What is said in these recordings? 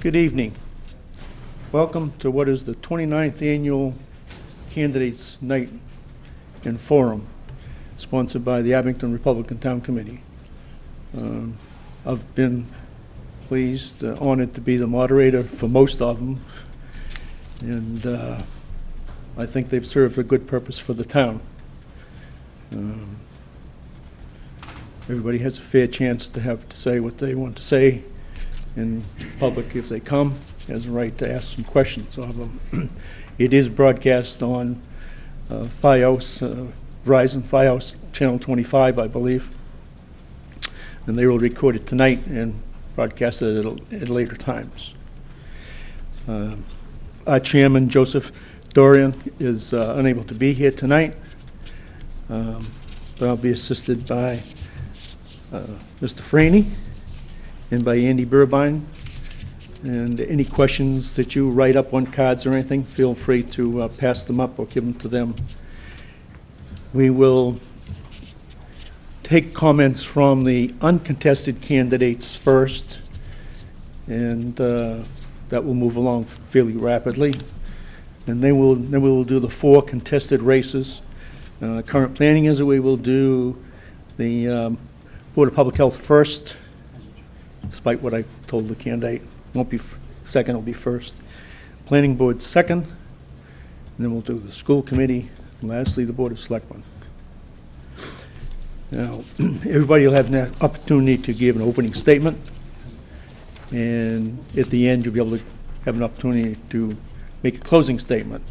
Good evening. Welcome to what is the 29th Annual Candidates Night and Forum, sponsored by the Abington Republican Town Committee. I've been pleased, honored to be the moderator for most of them, and I think they've served a good purpose for the town. Everybody has a fair chance to have to say what they want to say in public. If they come, has a right to ask some questions of them. It is broadcast on Verizon Fios Channel 25, I believe, and they will record it tonight and broadcast it at later times. Our chairman, Joseph Dorian, is unable to be here tonight, but I'll be assisted by Mr. Franey and by Andy Burbine. And any questions that you write up on cards or anything, feel free to pass them up or give them to them. We will take comments from the uncontested candidates first, and that will move along fairly rapidly. And then we will do the 4 contested races. Current planning is that we will do the Board of Public Health first, despite what I told the candidate. Won't be second, it'll be first. Planning Board second, and then we'll do the School Committee, and lastly, the Board of Selectmen. Now, everybody will have an opportunity to give an opening statement, and at the end, you'll be able to have an opportunity to make a closing statement.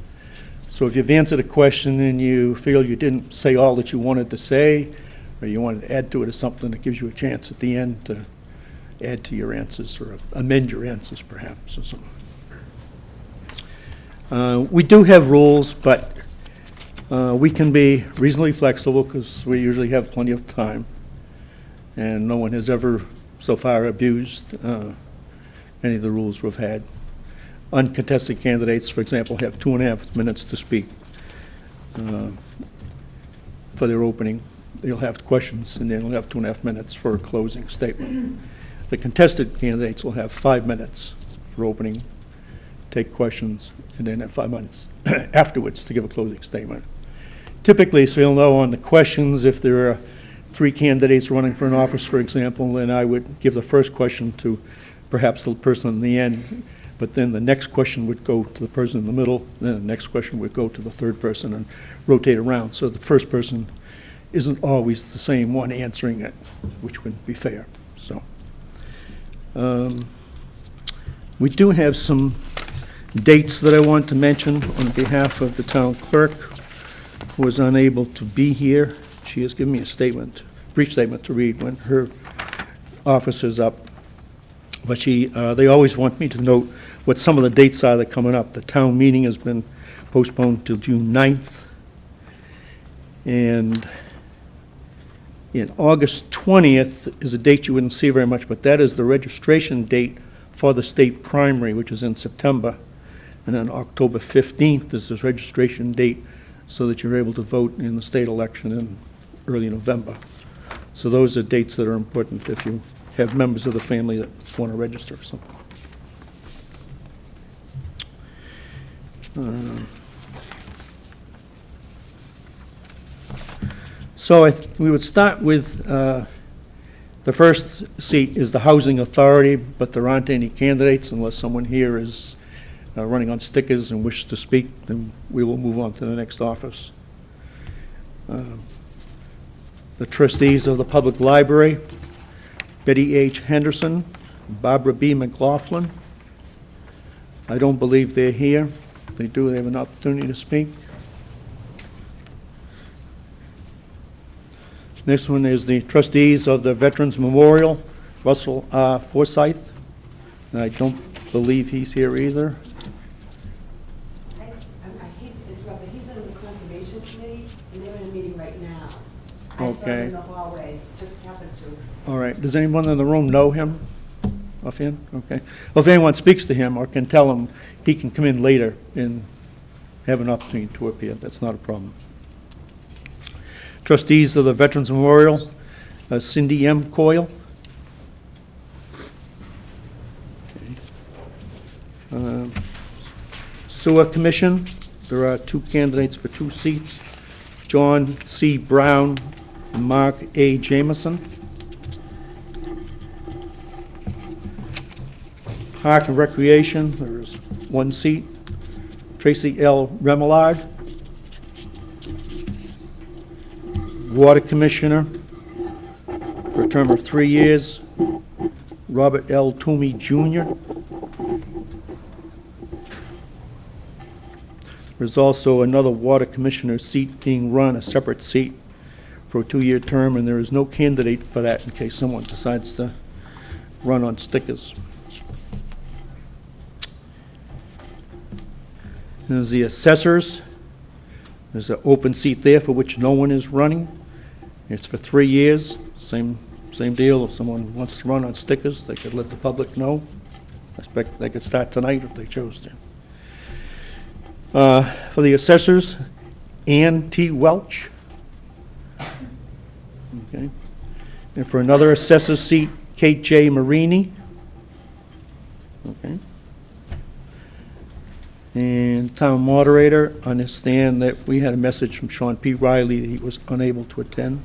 So if you've answered a question and you feel you didn't say all that you wanted to say, or you wanted to add to it or something, that gives you a chance at the end to add to your answers or amend your answers perhaps or something. We do have rules, but we can be reasonably flexible because we usually have plenty of time, and no one has ever so far abused any of the rules we've had. Uncontested candidates, for example, have 2.5 minutes to speak for their opening. They'll have questions, and then they'll have 2.5 minutes for a closing statement. The contested candidates will have 5 minutes for opening, take questions, and then have 5 minutes afterwards to give a closing statement. Typically, so you'll know on the questions, if there are 3 candidates running for an office, for example, then I would give the first question to perhaps the person in the end, but then the next question would go to the person in the middle, then the next question would go to the third person and rotate around. So the first person isn't always the same one answering it, which wouldn't be fair. So we do have some dates that I want to mention on behalf of the town clerk, who was unable to be here. She has given me a brief statement to read when her office is up. But they always want me to note what some of the dates are that are coming up. The town meeting has been postponed till June 9th. And in August 20th is a date you wouldn't see very much, but that is the registration date for the state primary, which is in September. And then October 15th is this registration date so that you're able to vote in the state election in early November. So those are dates that are important if you have members of the family that want to register or something. So we would start with the first seat is the Housing Authority, but there aren't any candidates unless someone here is running on stickers and wishes to speak, then we will move on to the next office. The trustees of the Public Library, Betty H. Henderson, Barbara B. McLaughlin. I don't believe they're here. If they do, they have an opportunity to speak. Next one is the trustees of the Veterans Memorial, Russell R. Forsyth. I don't believe he's here either. I hate to interrupt, but he's on the Conservation Committee, and they're in a meeting right now. I saw him in the hallway, just happened to. All right. Does anyone in the room know him offhand? Okay. Well, if anyone speaks to him or can tell him, he can come in later and have an opportunity to appear. That's not a problem. Trustees of the Veterans Memorial, Cindy M. Coyle. Okay. Sewer Commission, there are 2 candidates for 2 seats, John C. Brown and Mark A. Jameson. Park and Recreation, there is 1 seat, Tracy L. Remillard. Water Commissioner, for a term of 3 years, Robert L. Toomey Jr. There's also another Water Commissioner seat being run, a separate seat, for a 2-year term, and there is no candidate for that in case someone decides to run on stickers. There's the Assessors. There's an open seat there for which no one is running. It's for 3 years, same deal. If someone wants to run on stickers, they could let the public know. I expect they could start tonight if they chose to. For the Assessors, Ann T. Welch. Okay. And for another Assessor's seat, Kate J. Marini. Okay. And Town Moderator, understand that we had a message from Sean P. Riley that he was unable to attend.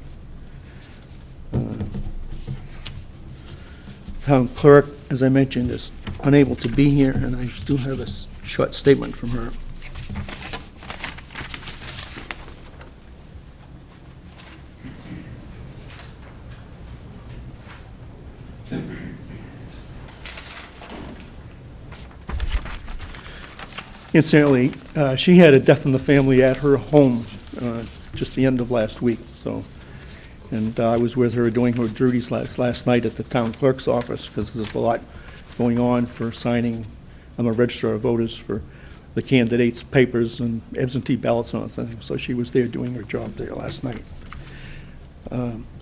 Town Clerk, as I mentioned, is unable to be here, and I do have a short statement from her. Incidentally, she had a death in the family at her home just the end of last week, so, and I was with her doing her duties last night at the town clerk's office, because there's a lot going on for signing. I'm a registrar of voters for the candidates' papers and absentee ballots and all that thing, so she was there doing her job there last night.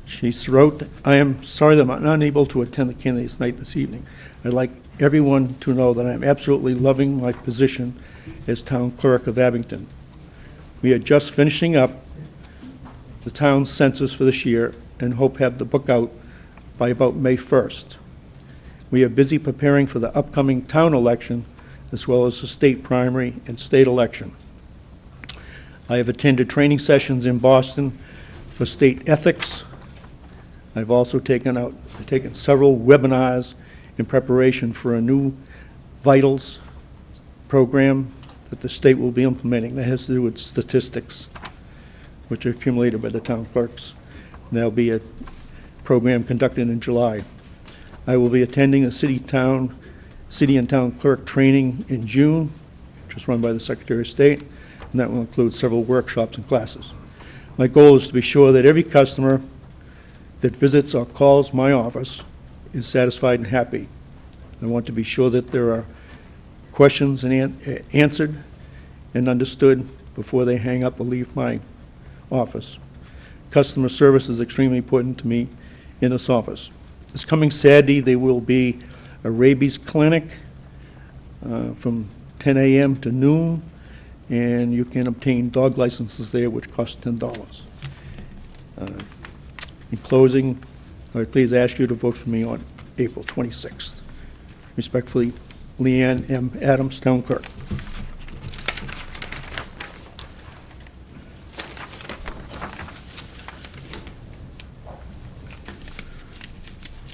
She wrote, "I am sorry that I'm unable to attend the candidates' night this evening. I'd like everyone to know that I'm absolutely loving my position as town clerk of Abington. We are just finishing up the town's census for this year and hope have the book out by about May 1st. We are busy preparing for the upcoming town election as well as the state primary and state election. I have attended training sessions in Boston for state ethics. I've also taken several webinars in preparation for a new vitals program that the state will be implementing that has to do with statistics, which are accumulated by the town clerks. And there'll be a program conducted in July. I will be attending a city and town clerk training in June, which is run by the Secretary of State, and that will include several workshops and classes. My goal is to be sure that every customer that visits or calls my office is satisfied and happy. I want to be sure that there are questions and answered and understood before they hang up or leave my office. Customer service is extremely important to me in this office. This coming Saturday, there will be a rabies clinic from 10 a.m. to noon, and you can obtain dog licenses there, which cost $10. In closing, I would please ask you to vote for me on April 26th. Respectfully, Leanne M. Adams, Town Clerk.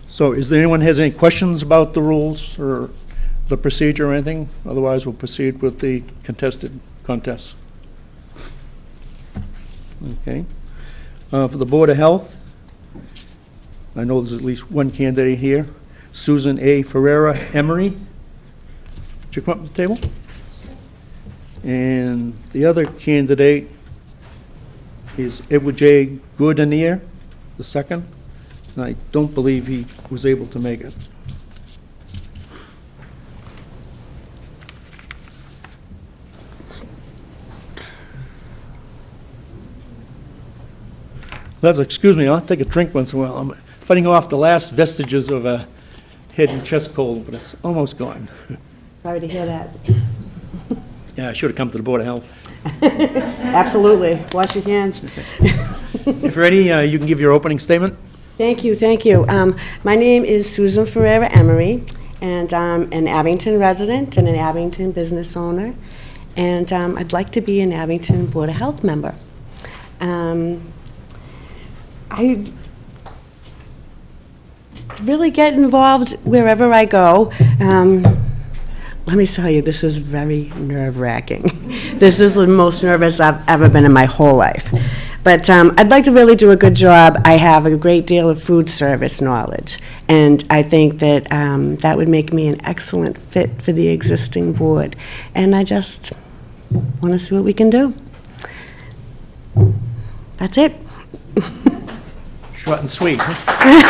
So is there anyone has any questions about the rules or the procedure or anything? Otherwise, we'll proceed with the contested contests. Okay. For the Board of Health, I know there's at least one candidate here, Susan A. Ferreira Emery. Would you come up to the table? And the other candidate is Edward J. Gourdinier, the second. And I don't believe he was able to make it. Excuse me, I'll take a drink once in a while. I'm fighting off the last vestiges of a head and chest cold, but it's almost gone. Sorry to hear that. Yeah, I should have come to the Board of Health. Absolutely. Wash your hands. If you're ready, you can give your opening statement. Thank you, thank you. My name is Susan Ferreira Emery, and I'm an Abington resident and an Abington business owner. and I'd like to be an Abington Board of Health member. I really get involved wherever I go. Let me tell you, this is very nerve-wracking. This is the most nervous I've ever been in my whole life. But I'd like to really do a good job. I have a great deal of food service knowledge, and I think that that would make me an excellent fit for the existing board. And I just want to see what we can do. That's it. Short and sweet, huh?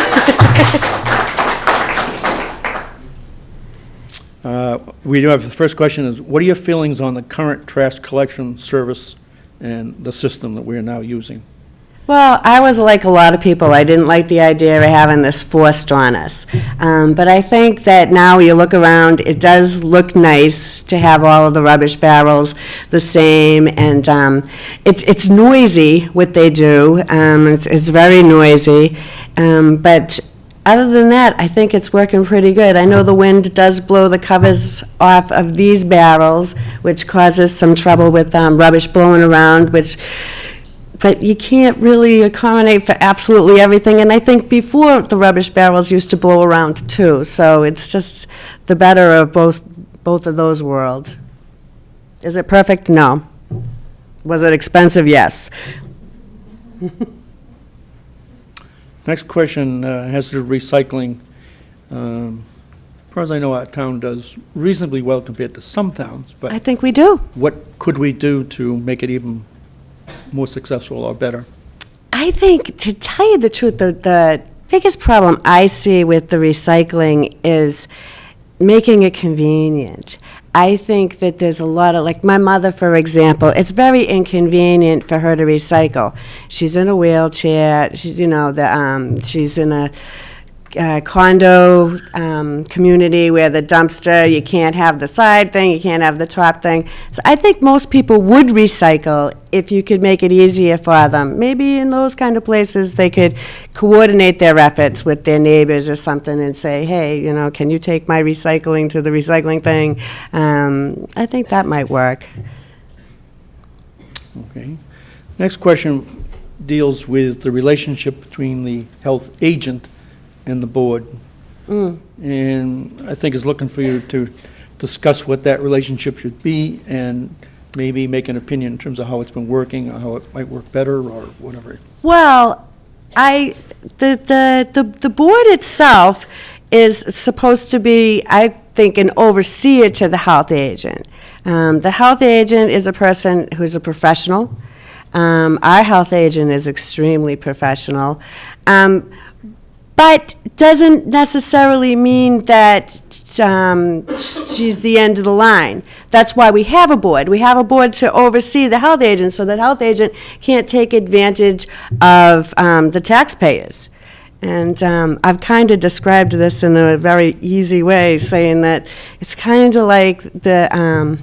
We do have, the first question is, what are your feelings on the current trash collection service and the system that we are now using? Well, I was like a lot of people. I didn't like the idea of having this forced on us. But I think that now you look around, it does look nice to have all of the rubbish barrels the same, and it's noisy what they do. It's very noisy. But other than that, I think it's working pretty good. I know the wind does blow the covers off of these barrels, which causes some trouble with rubbish blowing around, but you can't really accommodate for absolutely everything. And I think before, the rubbish barrels used to blow around too. So it's just the better of both of those worlds. Is it perfect? No. Was it expensive? Yes. Next question has to do with recycling. As far as I know, our town does reasonably well compared to some towns, I but think we do. what could we do to make it even more successful or better? I think, to tell you the truth, the biggest problem I see with the recycling is making it convenient. I think that there's a lot of, like my mother, for example, it's very inconvenient for her to recycle. She's in a wheelchair, she's, she's in a condo community where the dumpster, you can't have the side thing, you can't have the top thing. So I think most people would recycle if you could make it easier for them. Maybe in those kind of places, they could coordinate their efforts with their neighbors or something and say, hey, can you take my recycling to the recycling thing? I think that might work. Okay. Next question deals with the relationship between the health agent and the board. And I think is looking for you to discuss what that relationship should be and maybe make an opinion in terms of how it's been working or how it might work better or whatever. Well, the board itself is supposed to be, I think, an overseer to the health agent. The health agent is a person who's a professional. Our health agent is extremely professional. But doesn't necessarily mean that she's the end of the line. That's why we have a board. We have a board to oversee the health agent so that health agent can't take advantage of the taxpayers. And I've kind of described this in a very easy way, saying that it's kind of like the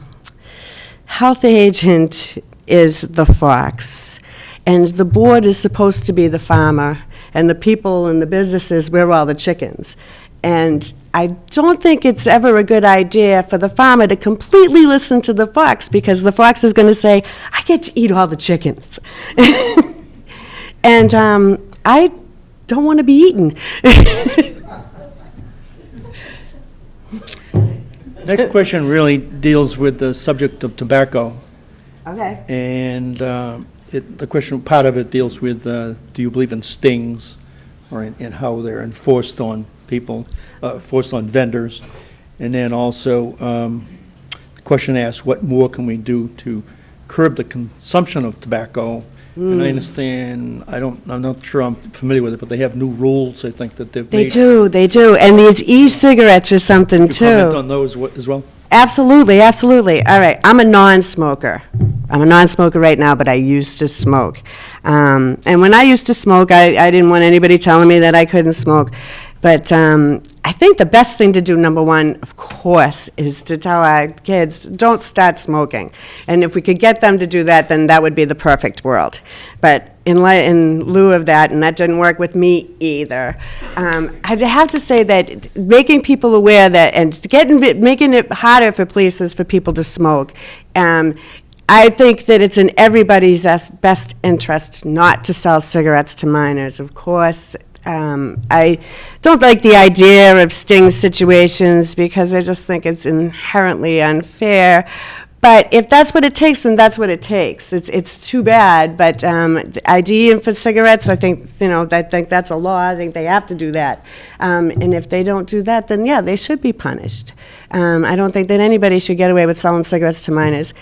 health agent is the fox, and the board is supposed to be the farmer, and the people and the businesses, we're all the chickens. And I don't think it's ever a good idea for the farmer to completely listen to the fox, because the fox is going to say, I get to eat all the chickens. And I don't want to be eaten. Next question really deals with the subject of tobacco. Okay. And the question, part of it deals with, do you believe in stings, or in how they're enforced on people, enforced on vendors? And then also, the question asks, what more can we do to curb the consumption of tobacco? And I understand, I'm not sure I'm familiar with it, but they have new rules, I think, that they've made. They do. And these e-cigarettes are something, too. Can you comment on those as well? Absolutely. All right, I'm a non-smoker. I'm a non-smoker right now, but I used to smoke. And when I used to smoke, I didn't want anybody telling me that I couldn't smoke. But I think the best thing to do, number one, of course, is to tell our kids, don't start smoking. And if we could get them to do that, then that would be the perfect world. But in lieu of that, and that didn't work with me either, I'd have to say that making people aware that, and making it harder for places for people to smoke, I think that it's in everybody's best interest not to sell cigarettes to minors. Of course, I don't like the idea of sting situations because I just think it's inherently unfair. But if that's what it takes, then that's what it takes. It's too bad, but ID for cigarettes, I think that's a law. I think they have to do that. And if they don't do that, then yeah, they should be punished. I don't think that anybody should get away with selling cigarettes to minors.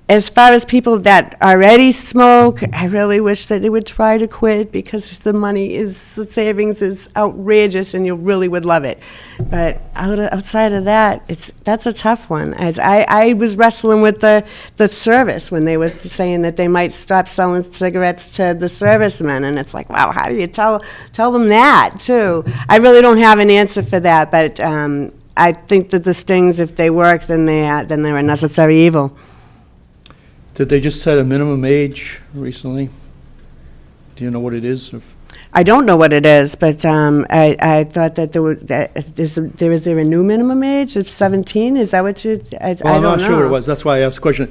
As far as people that already smoke, I really wish that they would try to quit because the savings is outrageous and you really would love it. But outside of that, that's a tough one. I was wrestling with the service when they were saying that they might stop selling cigarettes to the servicemen, and it's like, wow, how do you tell them that too? I really don't have an answer for that, but I think that the stings, if they work, then they're a necessary evil. Did they just set a minimum age recently? Do you know what it is? I don't know what it is, but I thought that is there a new minimum age? It's 17? Is that what you? I don't know. I'm not sure what it was. That's why I asked the question.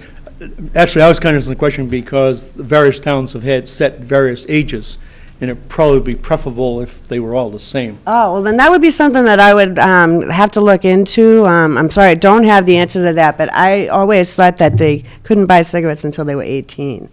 Actually, I was kind of asking the question because various towns have had set various ages, and it'd probably be preferable if they were all the same. Oh, well, then that would be something that I would have to look into. I'm sorry, I don't have the answer to that, but I always thought that they couldn't buy cigarettes until they were 18.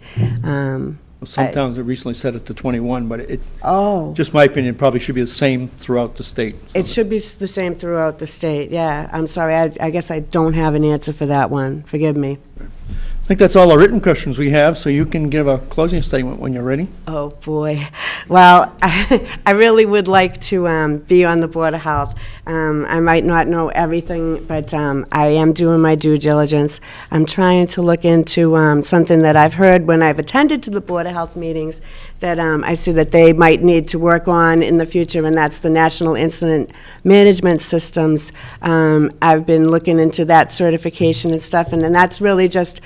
Some towns have recently set it to 21, but Oh. just my opinion, probably should be the same throughout the state. It should be the same throughout the state, yeah. I'm sorry, I guess I don't have an answer for that one. Forgive me. I think that's all the written questions we have, so you can give a closing statement when you're ready. Oh, boy. Well, I really would like to be on the Board of Health. I might not know everything, but I am doing my due diligence. I'm trying to look into something that I've heard when I've attended to the Board of Health meetings that I see that they might need to work on in the future, and that's the National Incident Management Systems. I've been looking into that certification and stuff, and then that's really just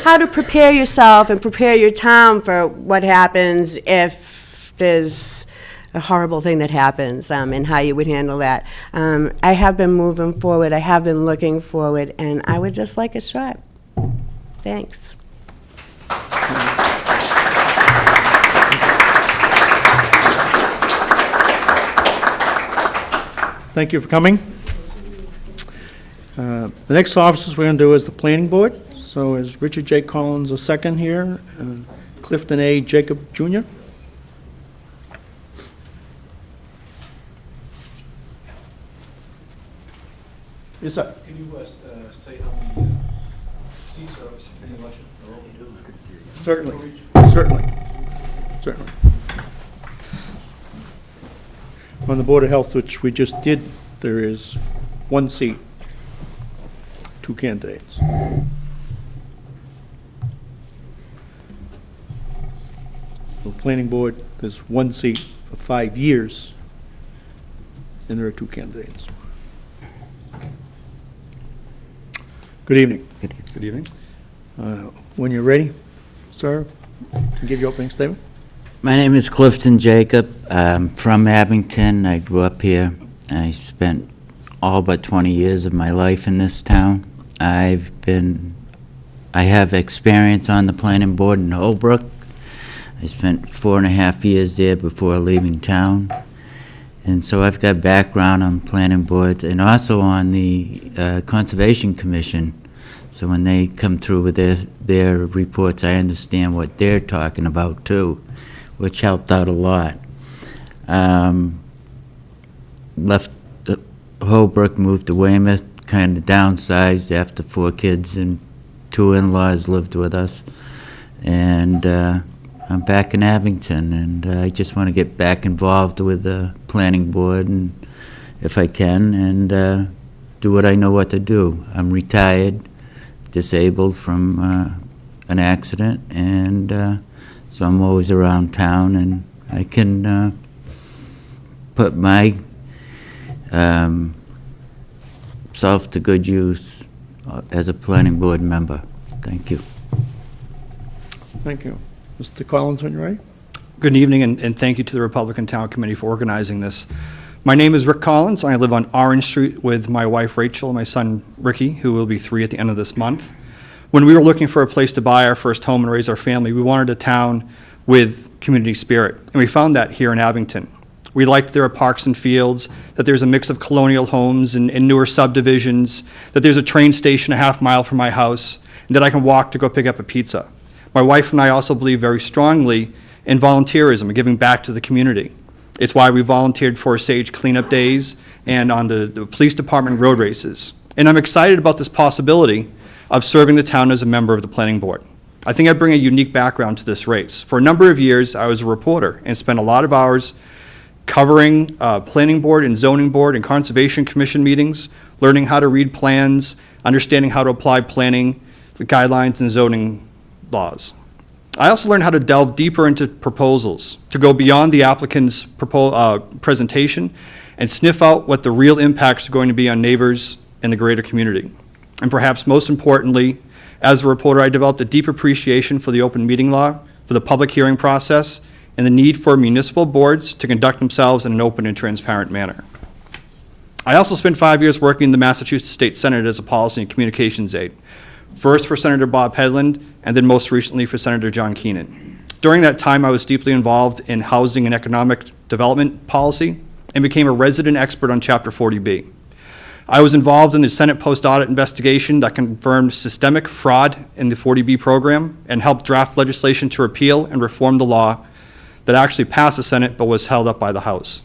how to prepare yourself and prepare your town for what happens if there's a horrible thing that happens, and how you would handle that. I have been moving forward. I have been looking forward, and I would just like a shot. Thanks. Thank you for coming. The next offices we're going to do is the Planning Board. So is Richard J. Collins a second here? Clifton A. Jacob Jr.? Yes, sir. Can you say how many seats are in the election? Certainly. On the Board of Health, which we just did, there is one seat, two candidates. The Planning Board, there's one seat for 5 years, and there are two candidates. Good evening. Good evening. When you're ready, sir, give your opening statement. My name is Clifton Jacob. I'm from Abington. I grew up here. I spent all but 20 years of my life in this town. I have experience on the planning board in Holbrook. I spent 4.5 years there before leaving town. And so I've got background on planning boards and also on the Conservation Commission. So when they come through with their reports, I understand what they're talking about too, which helped out a lot. Left Holbrook, moved to Weymouth, kind of downsized after 4 kids and 2 in-laws lived with us. And I'm back in Abington, and I just want to get back involved with the planning board, and if I can, and do what I know what to do. I'm retired, disabled from an accident, and so I'm always around town, and I can put my self to good use as a planning board member. Thank you. Thank you. Mr. Collins, when you're ready. Good evening, and thank you to the Republican Town Committee for organizing this. My name is Rick Collins. I live on Orange Street with my wife Rachel and my son Ricky, who will be 3 at the end of this month. When we were looking for a place to buy our first home and raise our family, we wanted a town with community spirit, and we found that here in Abington. We like that there are parks and fields, that there's a mix of colonial homes and newer subdivisions, that there's a train station a half mile from my house, and that I can walk to go pick up a pizza. My wife and I also believe very strongly in volunteerism and giving back to the community. It's why we volunteered for Sage cleanup days and on the police department road races. And I'm excited about this possibility of serving the town as a member of the planning board. I think I bring a unique background to this race. For a number of years, I was a reporter and spent a lot of hours covering planning board and zoning board and conservation commission meetings, learning how to read plans, understanding how to apply planning, the guidelines and zoning laws. I also learned how to delve deeper into proposals, to go beyond the applicant's presentation and sniff out what the real impacts are going to be on neighbors and the greater community. And perhaps most importantly, as a reporter, I developed a deep appreciation for the open meeting law, for the public hearing process, and the need for municipal boards to conduct themselves in an open and transparent manner. I also spent 5 years working in the Massachusetts State Senate as a policy and communications aide, first for Senator Bob Headland, and then most recently for Senator John Keenan. During that time, I was deeply involved in housing and economic development policy and became a resident expert on Chapter 40B. I was involved in the Senate post-audit investigation that confirmed systemic fraud in the 40B program and helped draft legislation to repeal and reform the law that actually passed the Senate but was held up by the House.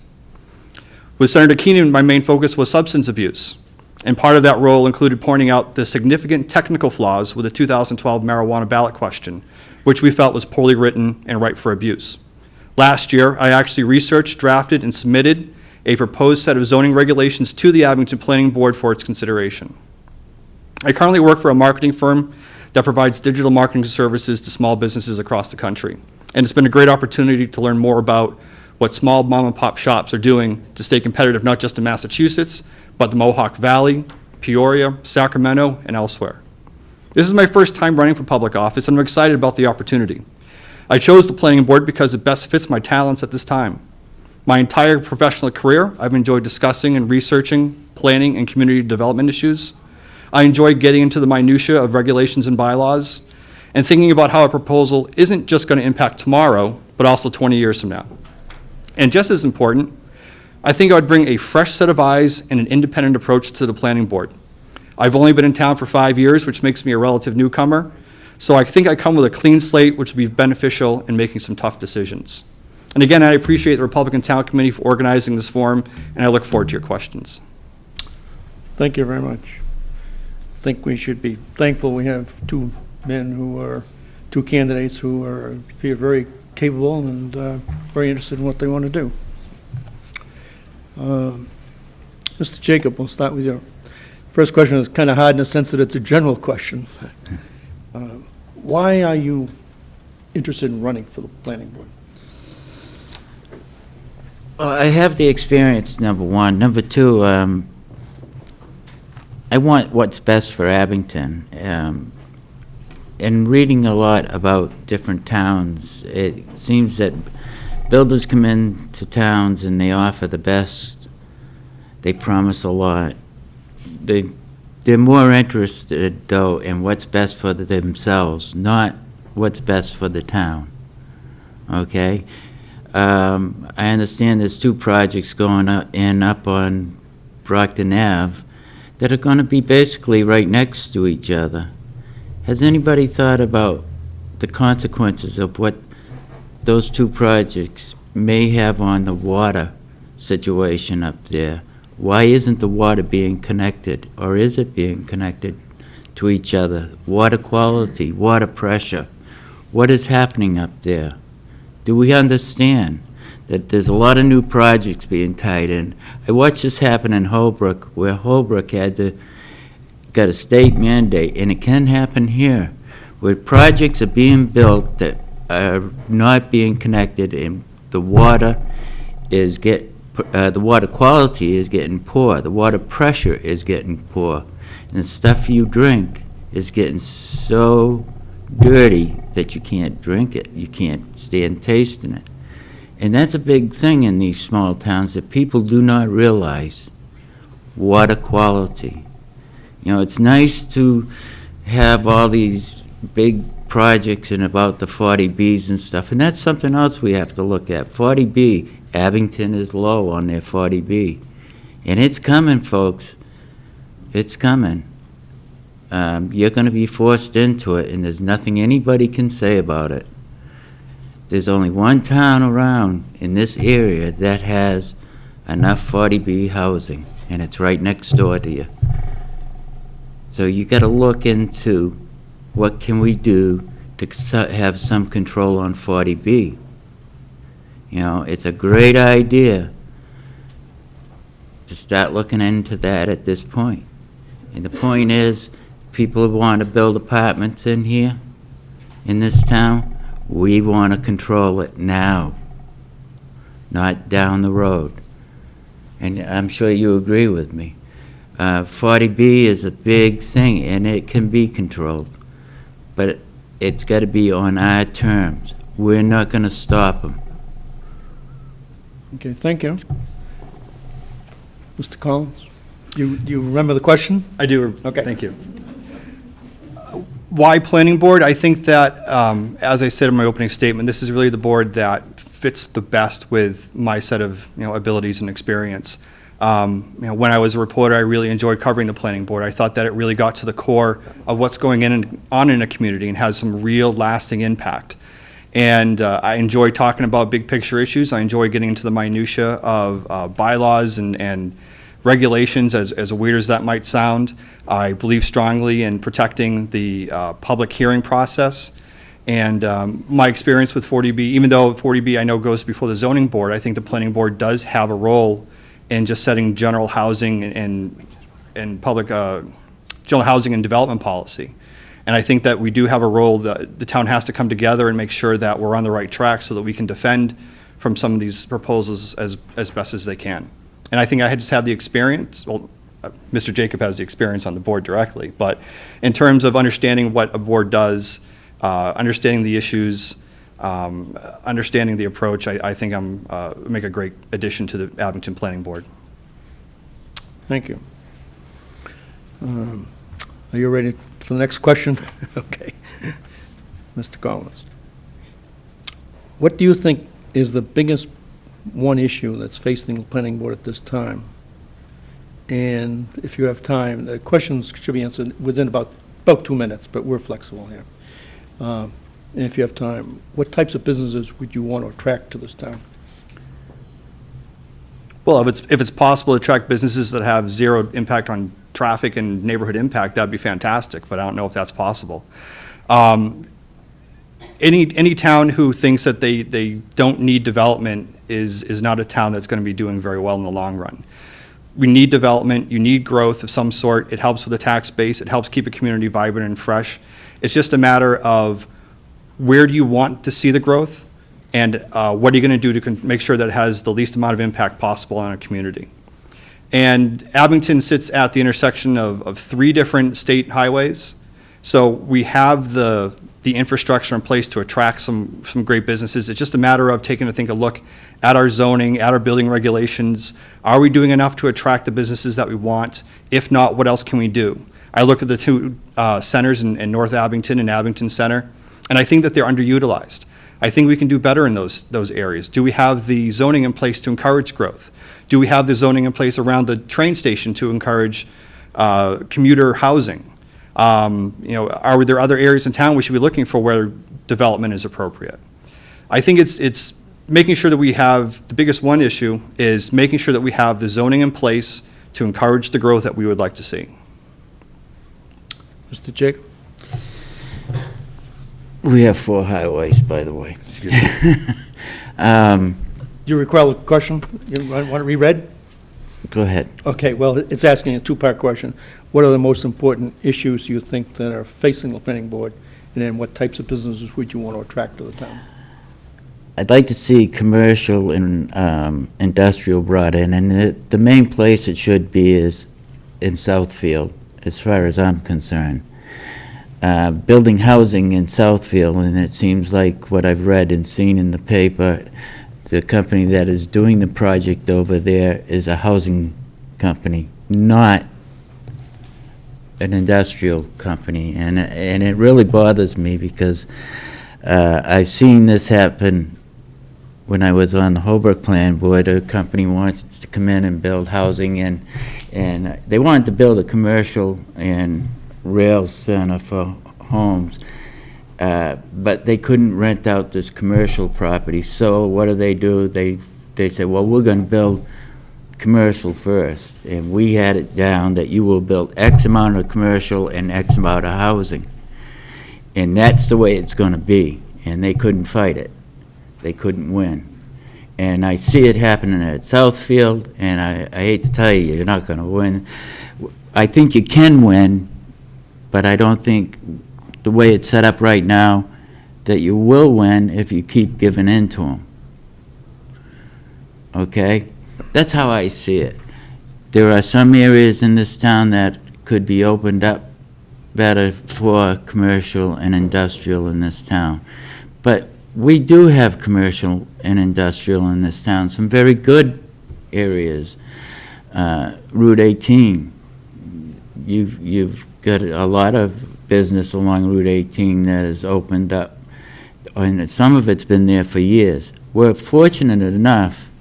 With Senator Keenan, my main focus was substance abuse, and part of that role included pointing out the significant technical flaws with the 2012 marijuana ballot question, which we felt was poorly written and ripe for abuse. Last year, I actually researched, drafted, and submitted a proposed set of zoning regulations to the Abington Planning Board for its consideration. I currently work for a marketing firm that provides digital marketing services to small businesses across the country. And it's been a great opportunity to learn more about what small mom and pop shops are doing to stay competitive, not just in Massachusetts, but the Mohawk Valley, Peoria, Sacramento, and elsewhere. This is my first time running for public office, and I'm excited about the opportunity. I chose the planning board because it best fits my talents at this time. My entire professional career, I've enjoyed discussing and researching planning and community development issues. I enjoy getting into the minutia of regulations and bylaws and thinking about how a proposal isn't just going to impact tomorrow, but also 20 years from now. And just as important, I think I would bring a fresh set of eyes and an independent approach to the planning board. I've only been in town for 5 years, which makes me a relative newcomer, so I think I come with a clean slate, which will be beneficial in making some tough decisions. And again, I appreciate the Republican Town Committee for organizing this forum, and I look forward to your questions. Thank you very much. I think we should be thankful we have two candidates who appear very capable and very interested in what they want to do. Mr. Jacob, we'll start with you. First question is kind of hard in the sense that it's a general question. Why are you interested in running for the planning board? Well, I have the experience, number one. Number two, I want what's best for Abington. In reading a lot about different towns, it seems that builders come into towns and they offer the best. They promise a lot. They're more interested, though, in what's best for themselves, not what's best for the town. Okay? I understand there's 2 projects going up on Brockton Ave that are going to be basically right next to each other. Has anybody thought about the consequences of what those 2 projects may have on the water situation up there? Why isn't the water being connected, or is it being connected to each other? Water quality, water pressure, what is happening up there? Do we understand that there's a lot of new projects being tied in? I watched this happen in Holbrook, where Holbrook got a state mandate, and it can happen here, where projects are being built that are not being connected, and the water is the water quality is getting poor, the water pressure is getting poor, and the stuff you drink is getting so dirty that you can't drink it, you can't stand tasting it. And that's a big thing in these small towns, that people do not realize water quality. You know, it's nice to have all these big projects and about the 40Bs and stuff, and that's something else we have to look at. 40B, Abington is low on their 40B. And it's coming, folks. It's coming. You're going to be forced into it, and there's nothing anybody can say about it. There's only one town around in this area that has enough 40B housing, and it's right next door to you. So you got to look into what can we do to have some control on 40B. You know, it's a great idea to start looking into that at this point. And the point is, people want to build apartments in here, in this town. We want to control it now, not down the road. And I'm sure you agree with me. 40B is a big thing, and it can be controlled. But it's got to be on our terms. We're not going to stop them. Okay, thank you. Mr. Collins, you remember the question? I do. Okay. Thank you. Why planning board? I think that, as I said in my opening statement, this is really the board that fits the best with my set of abilities and experience. When I was a reporter, I really enjoyed covering the planning board. I thought that it really got to the core of what's going on in a community and has some real lasting impact. And I enjoy talking about big picture issues. I enjoy getting into the minutia of bylaws and regulations, as weird as that might sound. I believe strongly in protecting the public hearing process. And my experience with 40B, even though 40B I know goes before the zoning board, I think the planning board does have a role in just setting general housing and public general housing and development policy. And I think that we do have a role that the town has to come together and make sure that we're on the right track so that we can defend from some of these proposals as best as they can. And I think I just have the experience. Well, Mr. Jacob has the experience on the board directly, but in terms of understanding what a board does, understanding the issues, understanding the approach, I think I'm make a great addition to the Abington Planning Board. Thank you. Are you ready for the next question? Okay. Mr. Collins. What do you think is the biggest one issue that's facing the planning board at this time? And if you have time, the questions should be answered within about 2 minutes, but we're flexible here. And if you have time, what types of businesses would you want to attract to this town? Well, if it's possible to attract businesses that have zero impact on traffic and neighborhood impact, that'd be fantastic, but I don't know if that's possible. Any town who thinks that they don't need development is not a town that's going to be doing very well in the long run. We need development, you need growth of some sort. It helps with the tax base, it helps keep a community vibrant and fresh. It's just a matter of where do you want to see the growth, and what are you going to do to make sure that it has the least amount of impact possible on a community. And Abington sits at the intersection of 3 different state highways. So we have the infrastructure in place to attract some great businesses. It's just a matter of taking a look at our zoning, at our building regulations. Are we doing enough to attract the businesses that we want? If not, what else can we do? I look at the 2 centers in North Abington and Abington Center, and I think that they're underutilized. I think we can do better in those areas. Do we have the zoning in place to encourage growth? Do we have the zoning in place around the train station to encourage commuter housing? Are there other areas in town we should be looking for where development is appropriate? I think it's making sure that we have, the biggest one issue is making sure that we have the zoning in place to encourage the growth that we would like to see. Mr. Jacob? We have 4 highways, by the way. Excuse me. Do you recall the question? You want it reread? Go ahead. Okay, well, it's asking a 2-part question. What are the most important issues you think that are facing the planning board? And then what types of businesses would you want to attract to the town? I'd like to see commercial and industrial brought in, and the main place it should be is in Southfield, as far as I'm concerned. Building housing in Southfield, and it seems like what I've read and seen in the paper, the company that is doing the project over there is a housing company, not an industrial company, and it really bothers me because I've seen this happen when I was on the Holbrook Plan Board. A company wants to come in and build housing, and they wanted to build a commercial and rail center for homes, but they couldn't rent out this commercial property. So what do? They said, well, we're going to build commercial first, and we had it down that you will build X amount of commercial and X amount of housing, and that's the way it's going to be. And they couldn't fight it. They couldn't win. And I see it happening at Southfield, and I hate to tell you, you're not going to win. I think you can win, but I don't think the way it's set up right now that you will win if you keep giving in to them. Okay? That's how I see it. There are some areas in this town that could be opened up better for commercial and industrial in this town. But we do have commercial and industrial in this town, some very good areas. Route 18, you've got a lot of business along Route 18 that has opened up, and some of it's been there for years. We're fortunate enough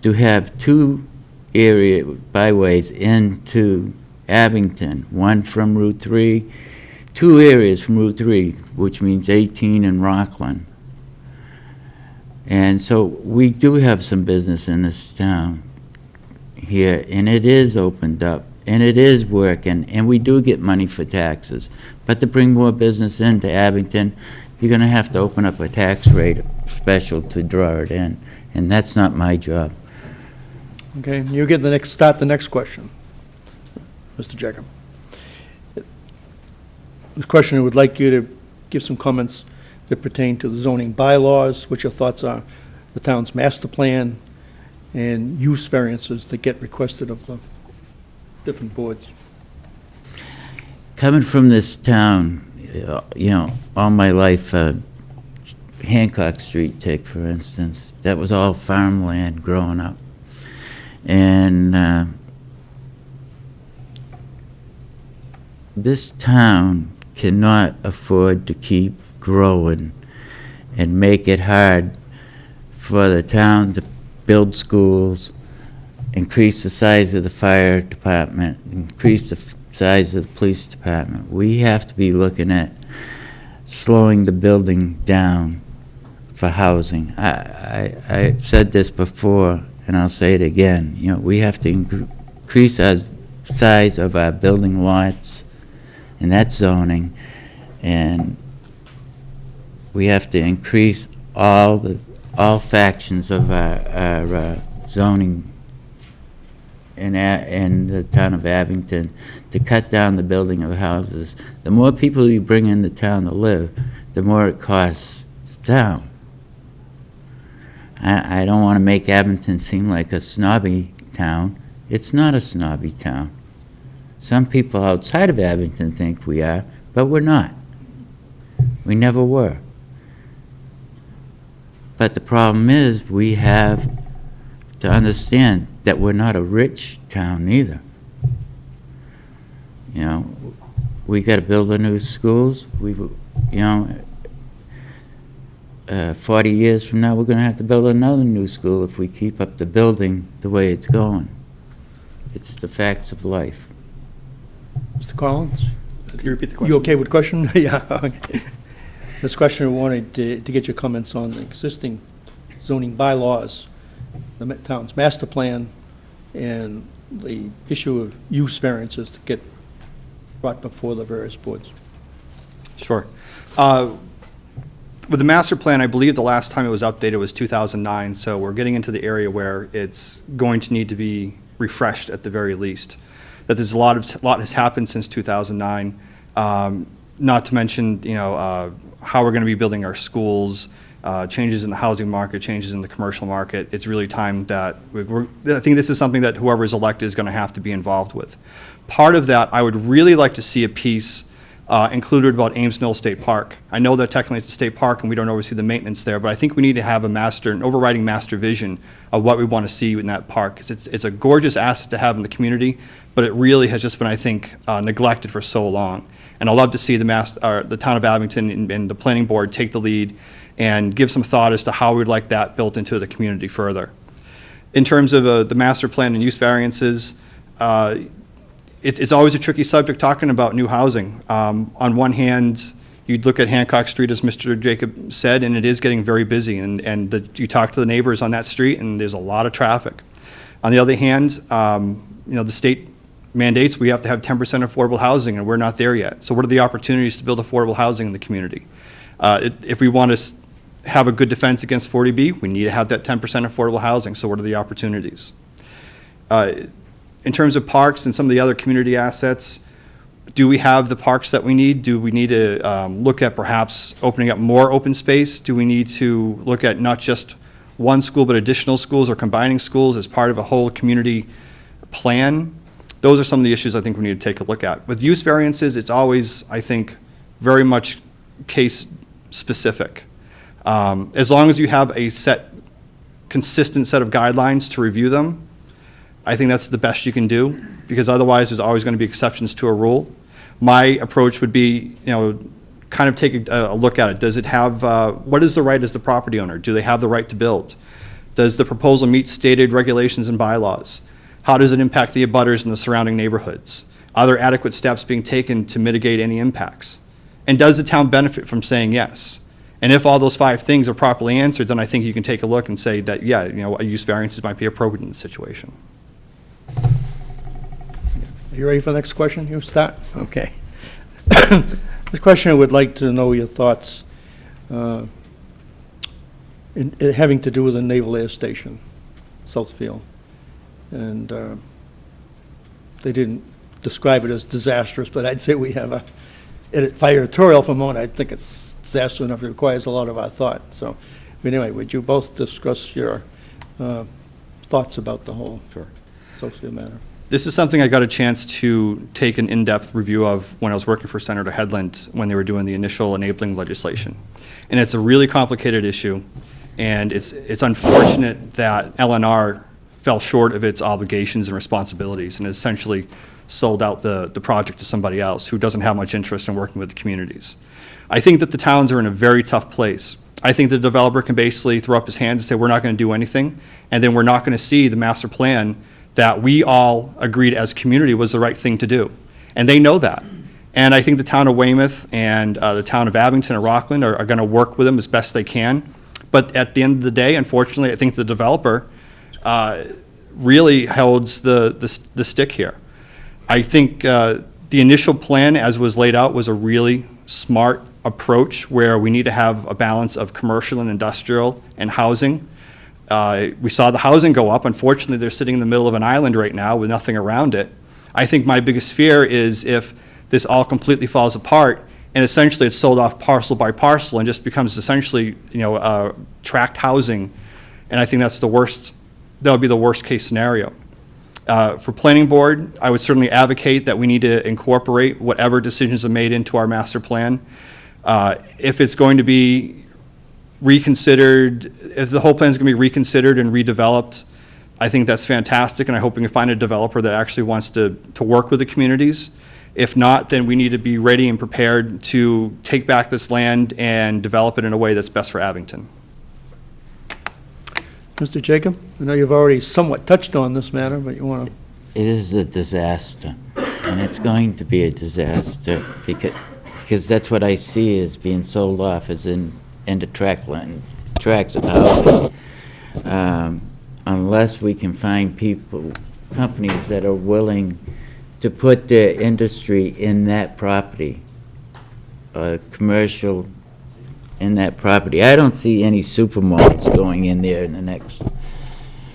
to have two area byways into Abington, one from Route 3, two areas from Route 3, which means 18 and Rockland. And so we do have some business in this town here, and it is opened up, and it is working, and we do get money for taxes. But to bring more business into Abington, you're going to have to open up a tax rate special to draw it in, and that's not my job. Okay, you get the next question, Mr. Jacob. This question, I would like you to give some comments that pertain to the zoning bylaws, what your thoughts are, the town's master plan, and use variances that get requested of the different boards. Coming from this town, all my life, Hancock Street, take for instance, that was all farmland growing up. And this town cannot afford to keep growing and make it hard for the town to build schools, increase the size of the fire department, increase the size of the police department. We have to be looking at slowing the building down for housing. I've said this before, and I'll say it again. We have to increase our size of our building lots, and that's zoning, and we have to increase all factions of our zoning in the town of Abington to cut down the building of houses. The more people you bring in the town to live, the more it costs the town. I don't want to make Abington seem like a snobby town. It's not a snobby town. Some people outside of Abington think we are, but we're not. We never were. But the problem is we have to understand that we're not a rich town either. We got to build the new schools. 40 years from now, we're going to have to build another new school if we keep up the building the way it's going. It's the facts of life. Mr. Collins? Could you repeat the question? You okay with the question? Yeah. Okay. This question, I wanted to get your comments on the existing zoning bylaws, the town's master plan, and the issue of use variances to get brought before the various boards. Sure. With the master plan, I believe the last time it was updated was 2009, so we're getting into the area where it's going to need to be refreshed at the very least. That there's a lot has happened since 2009. Not to mention, how we're going to be building our schools changes in the housing market, changes in the commercial market. It's really time that I think this is something that whoever is elected is going to have to be involved with. Part of that, I would really like to see a piece included about Ames Mill State Park. I know that technically it's a state park and we don't oversee the maintenance there, but I think we need to have an overriding master vision of what we want to see in that park. 'Cause it's a gorgeous asset to have in the community, but it really has just been, I think, neglected for so long. And I'd love to see the town of Abington and the planning board take the lead and give some thought as to how we'd like that built into the community further. In terms of the master plan and use variances, it's always a tricky subject talking about new housing. On one hand, you'd look at Hancock Street, as Mr. Jacob said, and it is getting very busy. And you talk to the neighbors on that street, and there's a lot of traffic. On the other hand, the state mandates we have to have 10% affordable housing, and we're not there yet. So what are the opportunities to build affordable housing in the community? If we want to have a good defense against 40B, we need to have that 10% affordable housing. So what are the opportunities? In terms of parks and some of the other community assets, do we have the parks that we need? Do we need to look at perhaps opening up more open space? Do we need to look at not just one school but additional schools or combining schools as part of a whole community plan? Those are some of the issues I think we need to take a look at. With use variances, it's always, I think, very much case specific. As long as you have a consistent set of guidelines to review them, I think that's the best you can do, because otherwise there's always going to be exceptions to a rule. My approach would be, kind of take a look at it. Does it have, what is the right as the property owner? Do they have the right to build? Does the proposal meet stated regulations and bylaws? How does it impact the abutters in the surrounding neighborhoods? Are there adequate steps being taken to mitigate any impacts? And does the town benefit from saying yes? And if all those 5 things are properly answered, then I think you can take a look and say that, yeah, a use variances might be appropriate in the situation. Are you ready for the next question? You start? Okay. This question, I would like to know your thoughts having to do with the Naval Air Station, Southfield. And they didn't describe it as disastrous, but I'd say we have if I editorial for a moment, I think it's disastrous enough. It requires a lot of our thought. So anyway, would you both discuss your thoughts about the whole Southfield matter? This is something I got a chance to take an in-depth review of when I was working for Senator Headland when they were doing the initial enabling legislation. And it's a really complicated issue, and it's unfortunate that LNR fell short of its obligations and responsibilities and essentially sold out the project to somebody else who doesn't have much interest in working with the communities. I think that the towns are in a very tough place. I think the developer can basically throw up his hands and say, we're not going to do anything, and then we're not going to see the master plan that we all agreed as community was the right thing to do. And they know that. And I think the town of Weymouth and the town of Abington and Rockland are going to work with them as best they can. But at the end of the day, unfortunately, I think the developer really holds the stick here. I think the initial plan, as was laid out, was a really smart approach where we need to have a balance of commercial and industrial and housing. We saw the housing go up. Unfortunately, they're sitting in the middle of an island right now with nothing around it. I think my biggest fear is if this all completely falls apart and essentially it's sold off parcel by parcel and just becomes essentially, tract housing. And I think that's the worst. That would be the worst case scenario. For planning board, I would certainly advocate that we need to incorporate whatever decisions are made into our master plan. If it's going to be reconsidered, if the whole plan is going to be reconsidered and redeveloped, I think that's fantastic, and I hope we can find a developer that actually wants to work with the communities. If not, then we need to be ready and prepared to take back this land and develop it in a way that's best for Abington. Mr. Jacob, I know you've already somewhat touched on this matter, but you want to... It is a disaster, and it's going to be a disaster because that's what I see as being sold off as into tracts of housing. Unless we can find companies that are willing to put their industry in that property, commercial in that property. I don't see any supermarkets going in there in the next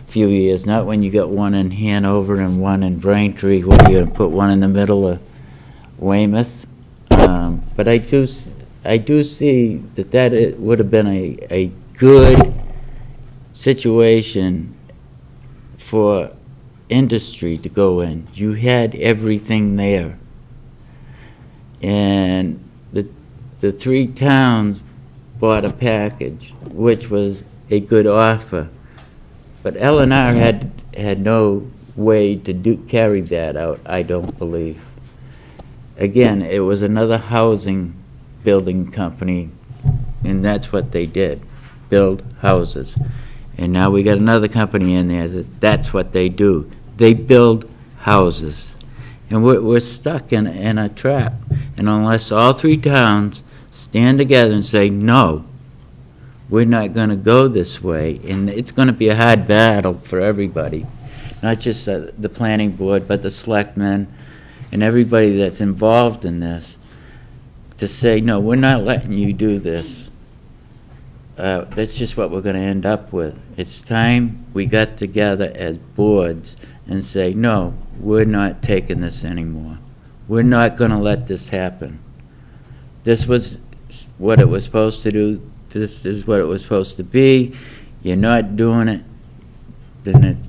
few years, not when you got one in Hanover and one in Braintree. What are you going to put one in the middle of Weymouth? But I do I do see that it would have been a good situation for industry to go in. You had everything there. And the three towns bought a package, which was a good offer. But L&R had no way to carry that out, I don't believe. Again, it was another housing building company, and that's what they did, build houses. And now we got another company in there that's what they do. They build houses. And we're stuck in a trap. And unless all three towns stand together and say, no, we're not going to go this way, and it's going to be a hard battle for everybody, not just the planning board, but the selectmen and everybody that's involved in this, to say, no, we're not letting you do this. That's just what we're going to end up with. It's time we got together as boards and say, no, we're not taking this anymore. We're not going to let this happen. This was what it was supposed to do. This is what it was supposed to be. You're not doing it, then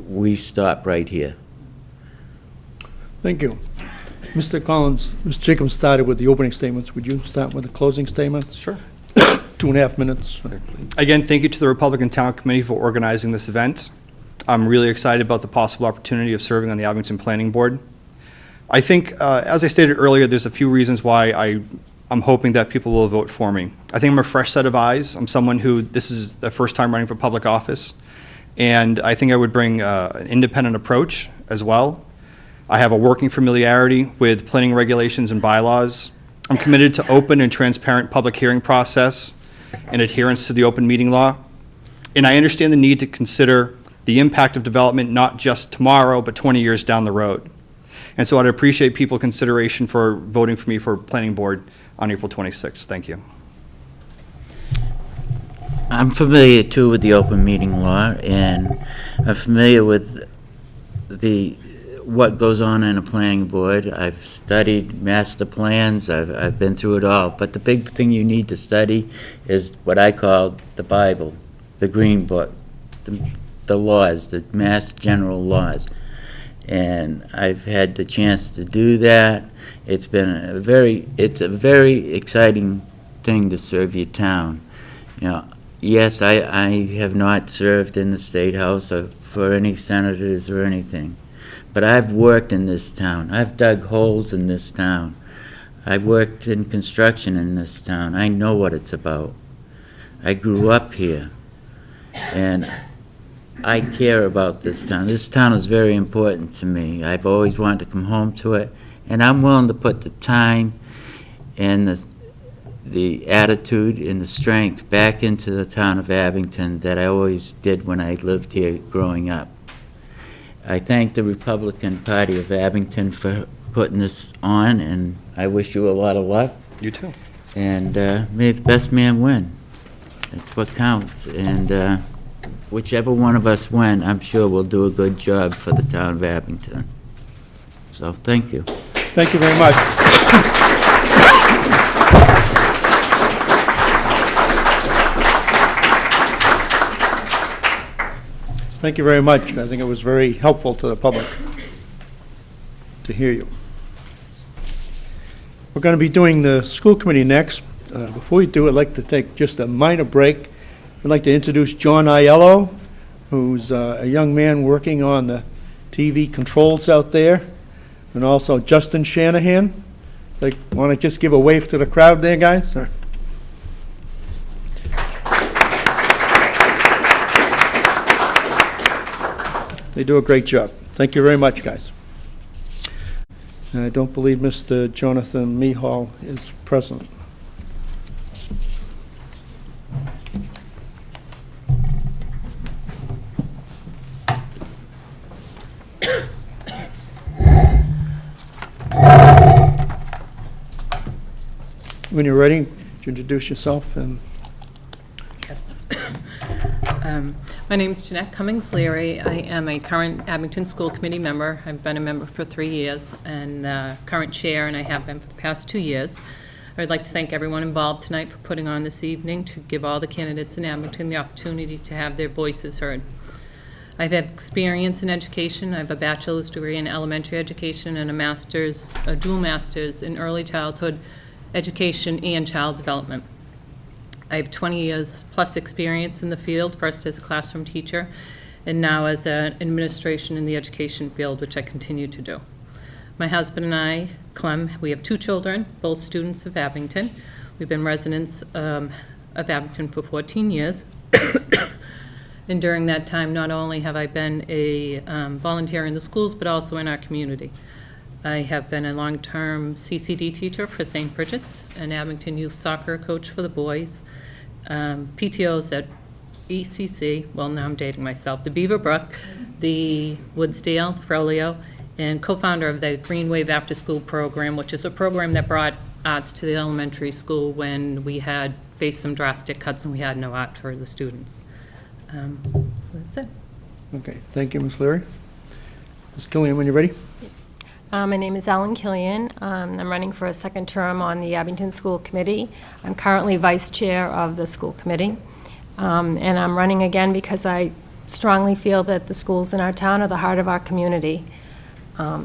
we stop right here. Thank you. Mr. Collins, Mr. Jacobs started with the opening statements. Would you start with the closing statements? Sure. 2.5 minutes. Again, thank you to the Republican Town Committee for organizing this event. I'm really excited about the possible opportunity of serving on the Abington Planning Board. I think, as I stated earlier, there's a few reasons why I'm hoping that people will vote for me. I think I'm a fresh set of eyes. I'm someone who, this is the first time running for public office, and I think I would bring an independent approach as well. I have a working familiarity with planning regulations and bylaws. I'm committed to open and transparent public hearing process and adherence to the open meeting law. And I understand the need to consider the impact of development not just tomorrow, but 20 years down the road. And so I'd appreciate people's consideration for voting for me for planning board on April 26th. Thank you. I'm familiar too with the open meeting law, and I'm familiar with what goes on in a planning board. I've studied master plans. I've been through it all. But the big thing you need to study is what I call the Bible, the Green Book, the laws, the mass general laws. And I've had the chance to do that. It's a very exciting thing to serve your town. You know, yes, I have not served in the State House or for any senators or anything. But I've worked in this town. I've dug holes in this town. I've worked in construction in this town. I know what it's about. I grew up here. And I care about this town. This town is very important to me. I've always wanted to come home to it. And I'm willing to put the time and the attitude and the strength back into the town of Abington that I always did when I lived here growing up. I thank the Republican Party of Abington for putting this on, and I wish you a lot of luck. You too. And may the best man win. That's what counts. And whichever one of us win, I'm sure we'll do a good job for the town of Abington. So thank you. Thank you very much. Thank you very much. I think it was very helpful to the public to hear you. We're going to be doing the school committee next. Before we do, I'd like to take just a minor break. I'd like to introduce John Aiello, who's a young man working on the TV controls out there, and also Justin Shanahan. Like, want to just give a wave to the crowd there, guys? Or? They do a great job. Thank you very much, guys. And I don't believe Mr. Jonathan Mehall is present. When you're ready, introduce yourself. And Yes. My name is Jeanette Cummings-Leary. I am a current Abington School Committee member. I've been a member for 3 years and current chair, and I have been for the past 2 years. I I'd like to thank everyone involved tonight for putting on this evening to give all the candidates in Abington the opportunity to have their voices heard. I've had experience in education. I have a bachelor's degree in elementary education and a dual master's in early childhood education and child development. I have 20 years plus experience in the field, first as a classroom teacher and now as an administration in the education field, which I continue to do. My husband and I, Clem, we have 2 children, both students of Abington. We've been residents of Abington for 14 years. And during that time, not only have I been a volunteer in the schools, but also in our community. I have been a long-term CCD teacher for St. Bridget's, an Abington youth soccer coach for the boys, PTOs at ECC, well, now I'm dating myself, the Beaverbrook, the Woodsdale, Frollo, and co-founder of the Green Wave After School program, which is a program that brought arts to the elementary school when we had faced some drastic cuts and we had no art for the students. That's it. Okay, thank you, Ms. Leary. Ms. Killian, when you're ready. My name is Ellen Killian. I'm running for a second term on the Abington School Committee. I'm currently vice chair of the school committee. And I'm running again because I strongly feel that the schools in our town are the heart of our community. I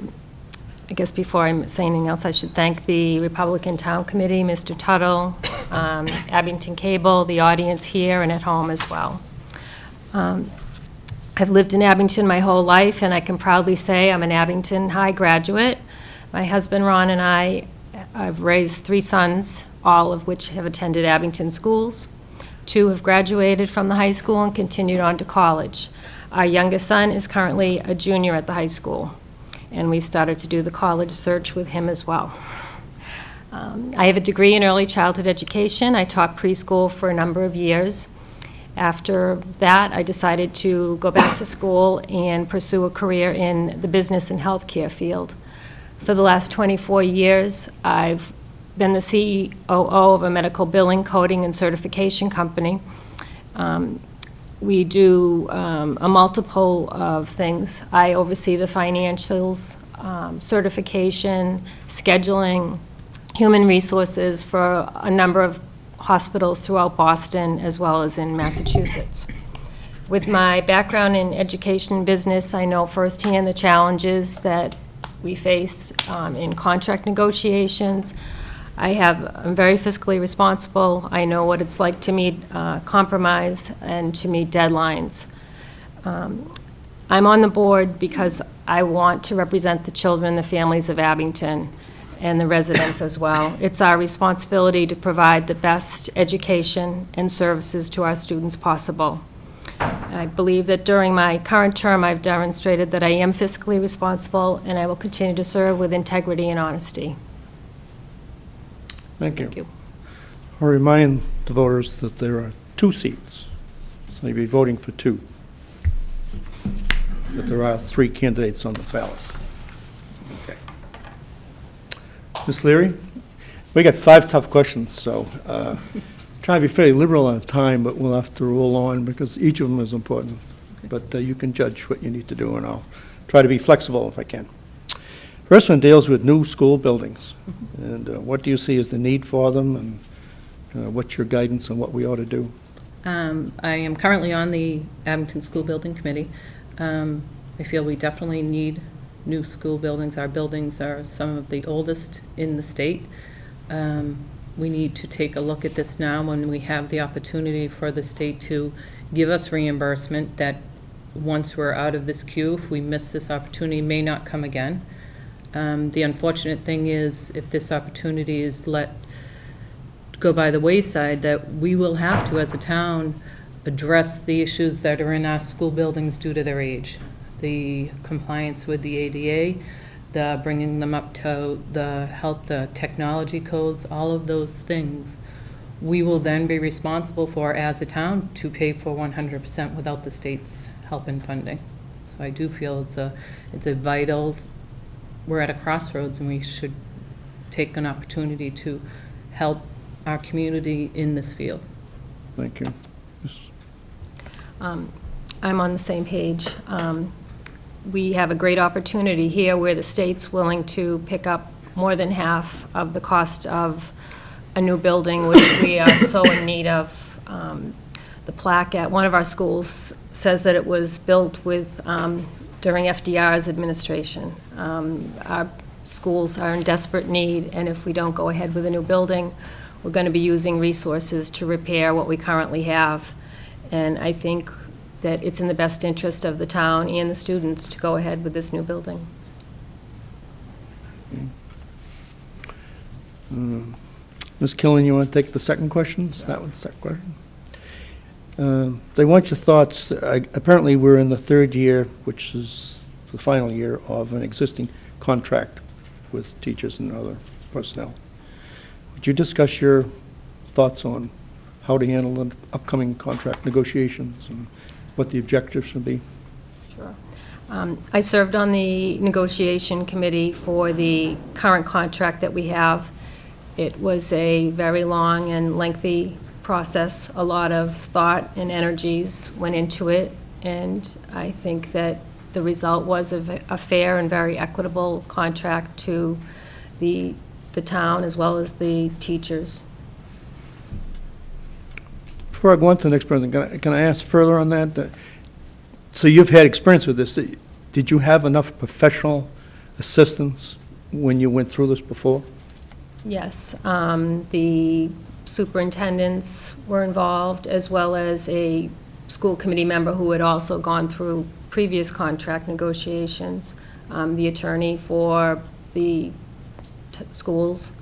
guess before I say anything else, I should thank the Republican Town Committee, Mr. Tuttle, Abington Cable, the audience here and at home as well. I've lived in Abington my whole life, and I can proudly say I'm an Abington High graduate. My husband, Ron, and I've raised 3 sons, all of which have attended Abington schools. 2 have graduated from the high school and continued on to college. Our youngest son is currently a junior at the high school, and we've started to do the college search with him as well. I have a degree in early childhood education. I taught preschool for a number of years. After that, I decided to go back to school and pursue a career in the business and healthcare field. For the last 24 years, I've been the COO of a medical billing, coding, and certification company. We do a multiple of things. I oversee the financials, certification, scheduling, human resources for a number of hospitals throughout Boston as well as in Massachusetts. With my background in education and business, I know firsthand the challenges that we face in contract negotiations. I'm very fiscally responsible. I know what it's like to meet compromise and to meet deadlines. I'm on the board because I want to represent the children, the families of Abington, and the residents as well. It's our responsibility to provide the best education and services to our students possible. I believe that during my current term, I've demonstrated that I am fiscally responsible, and I will continue to serve with integrity and honesty. Thank you. Thank you. I'll remind the voters that there are 2 seats, so you'll be voting for 2. But there are 3 candidates on the ballot. Okay. Ms. Leary, we got 5 tough questions, so try to be fairly liberal on time, but we'll have to roll on because each of them is important. Okay. But you can judge what you need to do, and I'll try to be flexible if I can. First one deals with new school buildings, and what do you see as the need for them, and what's your guidance on what we ought to do? I am currently on the Abington School Building Committee. I feel we definitely need new school buildings. Our buildings are some of the oldest in the state. We need to take a look at this now when we have the opportunity for the state to give us reimbursement that once we're out of this queue, if we miss this opportunity, may not come again. The unfortunate thing is if this opportunity is let go by the wayside, that we will have to, as a town, address the issues that are in our school buildings due to their age. The compliance with the ADA, the bringing them up to the health, the technology codes, all of those things, we will then be responsible for, as a town, to pay for 100% without the state's help and funding. So I do feel it's a vital, we're at a crossroads and we should take an opportunity to help our community in this field. Thank you. Yes. I'm on the same page. We have a great opportunity here where the state's willing to pick up more than half of the cost of a new building, which we are so in need of. The plaque at one of our schools says that it was built with, during FDR's administration. Our schools are in desperate need, and if we don't go ahead with a new building, we're going to be using resources to repair what we currently have. And I think that it's in the best interest of the town and the students to go ahead with this new building. Ms. Killen, you want to take the second question? Is that one the second question? They want your thoughts. Apparently, we're in the third year, which is the final year of an existing contract with teachers and other personnel. Would you discuss your thoughts on how to handle the upcoming contract negotiations and what the objectives should be? Sure. I served on the negotiation committee for the current contract that we have. It was a very long and lengthy process. A lot of thought and energies went into it, and I think that the result was a fair and very equitable contract to the town as well as the teachers. Before I go on to the next person, can I ask further on that? So you've had experience with this. Did you have enough professional assistance when you went through this before? Yes, the superintendents were involved, as well as a school committee member who had also gone through previous contract negotiations, the attorney for the schools,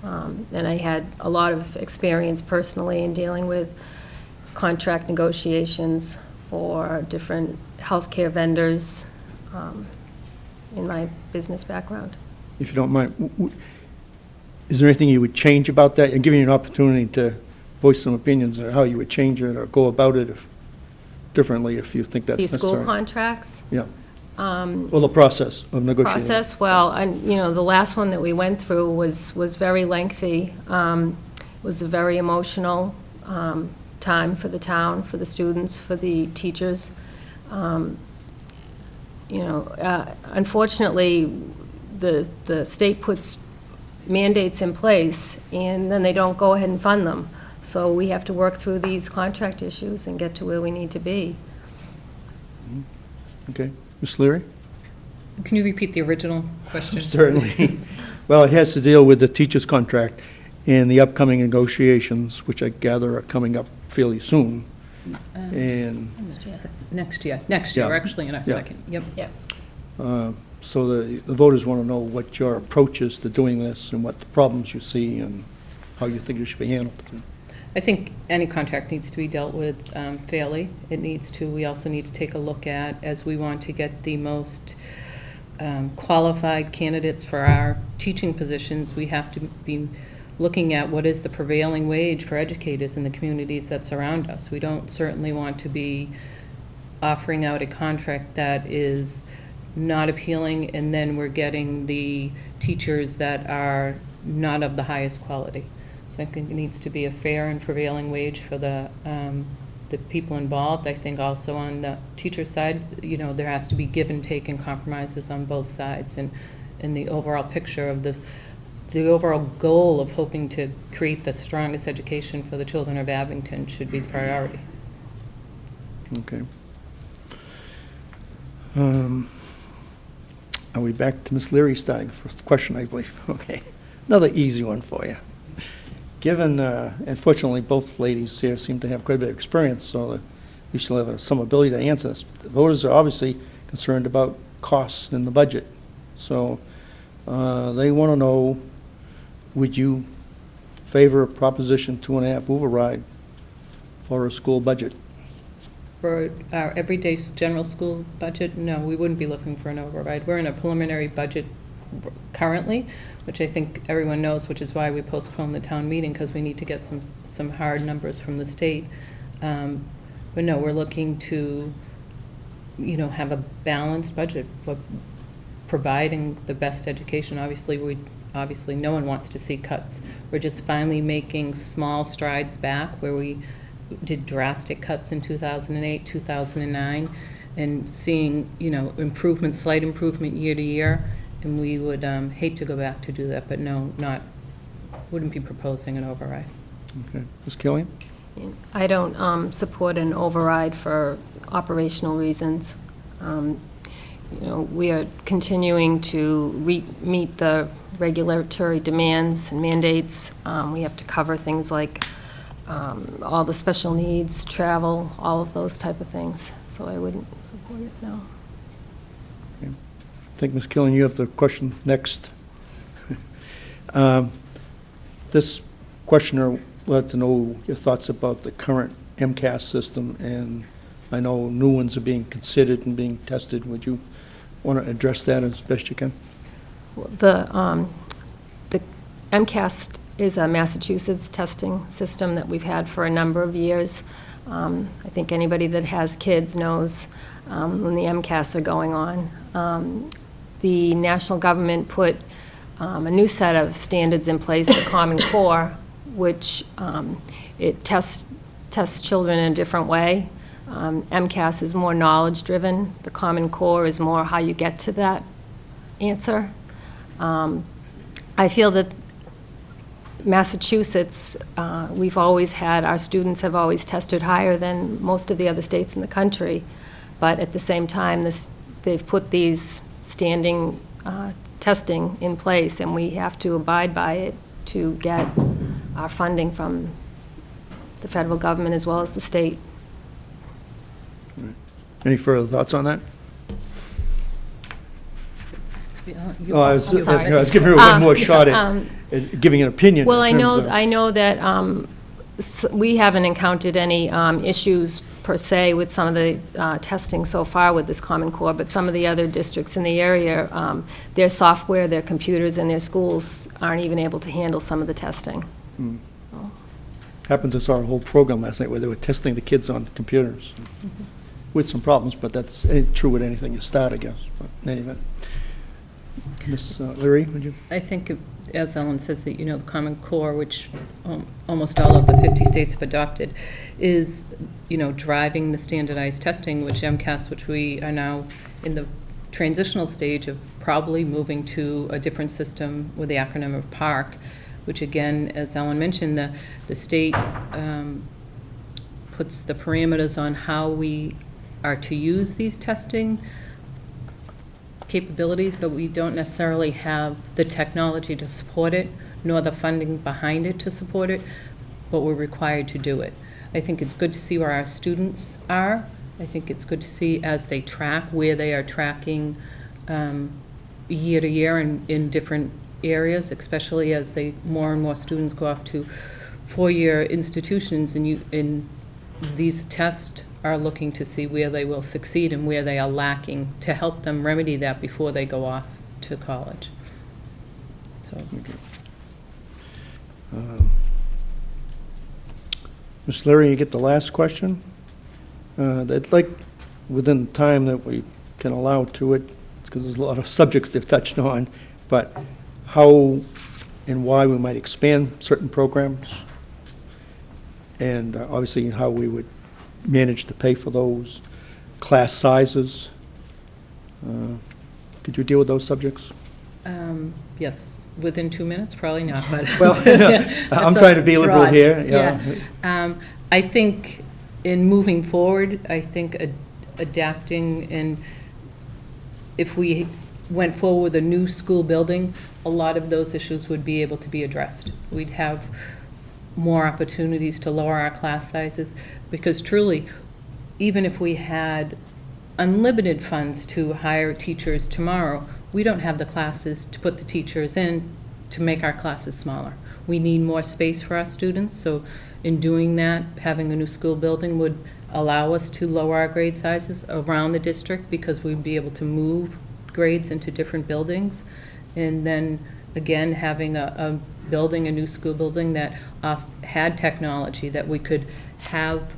and I had a lot of experience personally in dealing with contract negotiations for different healthcare vendors in my business background. If you don't mind, is there anything you would change about that? And giving you an opportunity to voice some opinions on how you would change it or go about it differently if you think that's These necessary. school contracts? Yeah. Well, the process of negotiating. Process, well, the last one that we went through was very lengthy. It was a very emotional time for the town, for the students, for the teachers. Unfortunately, the state puts mandates in place, and then they don't go ahead and fund them. So we have to work through these contract issues and get to where we need to be. Okay. Ms. Leary? Can you repeat the original question? Certainly. Well, it has to deal with the teacher's contract and the upcoming negotiations, which I gather are coming up fairly soon. And Next year, Yeah. actually, in a Yeah. second. Yep. Yep. so the voters want to know what your approach is to doing this and what the problems you see and how you think it should be handled. I think any contract needs to be dealt with fairly. We also need to take a look at, as we want to get the most qualified candidates for our teaching positions, we have to be looking at what is the prevailing wage for educators in the communities that surround us. We don't certainly want to be offering out a contract that is not appealing, and then we're getting the teachers that are not of the highest quality. So I think it needs to be a fair and prevailing wage for the people involved. I think also on the teacher side, there has to be give and take and compromises on both sides, and the overall picture of the overall goal of hoping to create the strongest education for the children of Abington should be the priority. Okay. Are we back to Ms. Leary starting? First question, I believe. Okay. Another easy one for you. Given, unfortunately, both ladies here seem to have quite a bit of experience, so that we shall have some ability to answer this. The voters are obviously concerned about costs in the budget. So they want to know, would you favor a Proposition 2.5 override for a school budget? For our everyday general school budget, no, we wouldn't be looking for an override. We're in a preliminary budget currently, which I think everyone knows, which is why we postponed the town meeting, because we need to get some hard numbers from the state. But no, we're looking to, have a balanced budget for providing the best education. Obviously, no one wants to see cuts. We're just finally making small strides back where we did drastic cuts in 2008, 2009, and seeing, slight improvement year to year. And we would hate to go back to do that, but no, not wouldn't be proposing an override. Okay. Ms. Killian? I don't support an override for operational reasons. We are continuing to meet the regulatory demands and mandates. We have to cover things like all the special needs, travel, all of those type of things. So I wouldn't support it, no. I think, Ms. Killian, you have the question next. This questioner would like to know your thoughts about the current MCAS system, and I know new ones are being considered and being tested. Would you want to address that as best you can? The MCAS is a Massachusetts testing system that we've had for a number of years. I think anybody that has kids knows when the MCAS are going on. The national government put a new set of standards in place, the Common Core, which it tests children in a different way. MCAS is more knowledge-driven. The Common Core is more how you get to that answer. I feel that Massachusetts, we've always had, our students have always tested higher than most of the other states in the country, but at the same time, they've put these standing testing in place, and we have to abide by it to get our funding from the federal government as well as the state. Any further thoughts on that? You- Oh, I was giving her one more shot at giving an opinion. Well, in terms of- I know that we haven't encountered any issues per se with some of the testing so far with this Common Core, but some of the other districts in the area, their software, their computers, and their schools aren't even able to handle some of the testing. Happens, I saw a whole program last night where they were testing the kids on computers with some problems, but that's true with anything you start, I guess. But in any event. Ms. Leary, would you? I think, as Ellen says, that, the Common Core, which almost all of the 50 states have adopted, is, driving the standardized testing, which MCAS, which we are now in the transitional stage of probably moving to a different system with the acronym of PARC, which again, as Ellen mentioned, the state puts the parameters on how we are to use these testing capabilities, but we don't necessarily have the technology to support it, nor the funding behind it to support it, but we're required to do it. I think it's good to see where our students are. I think it's good to see as they track where they are tracking year to year in different areas, especially as more and more students go off to four-year institutions, and these tests are looking to see where they will succeed and where they are lacking to help them remedy that before they go off to college. So. Ms. Leary, you get the last question. I'd like, within the time that we can allow to it, because there's a lot of subjects they've touched on, but how and why we might expand certain programs, and obviously how we would manage to pay for those, class sizes. Could you deal with those subjects? Yes, within 2 minutes, probably not, but. Well, I'm trying to be liberal broad. here. Yeah. I think in moving forward, I think adapting, and if we went forward with a new school building, a lot of those issues would be able to be addressed. We'd have more opportunities to lower our class sizes, because truly, even if we had unlimited funds to hire teachers tomorrow, we don't have the classes to put the teachers in to make our classes smaller. We need more space for our students, so in doing that, having a new school building would allow us to lower our grade sizes around the district, because we'd be able to move grades into different buildings. And then, again, having a new school building that had technology, that we could have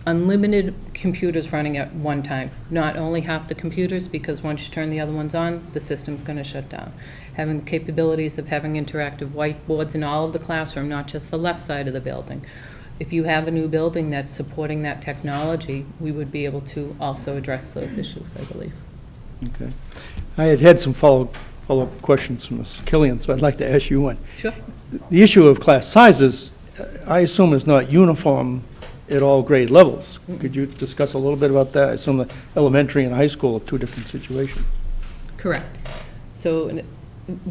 unlimited computers running at one time. Not only half the computers, because once you turn the other ones on, the system's going to shut down. Having the capabilities of having interactive whiteboards in all of the classroom, not just the left side of the building. If you have a new building that's supporting that technology, we would be able to also address those issues, I believe. Okay. I had some follow-up questions from Ms. Killian, so I'd like to ask you one. Sure. The issue of class sizes, I assume is not uniform at all grade levels. Could you discuss a little bit about that? I assume the elementary and high school are two different situations. Correct. So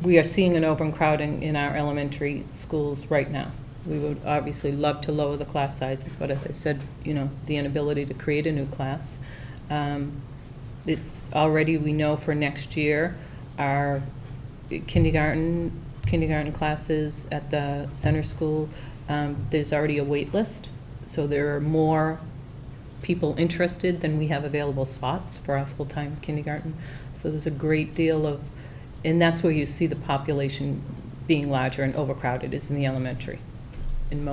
we are seeing an overcrowding in our elementary schools right now. We would obviously love to lower the class sizes, but as I said, you know, the inability to create a new class. It's already, we know for next year, our kindergarten classes at the center school, there's already a wait list. So there are more people interested than we have available spots for our full-time kindergarten. So there's a great deal of, and that's where you see the population being larger and overcrowded, is in the elementary, in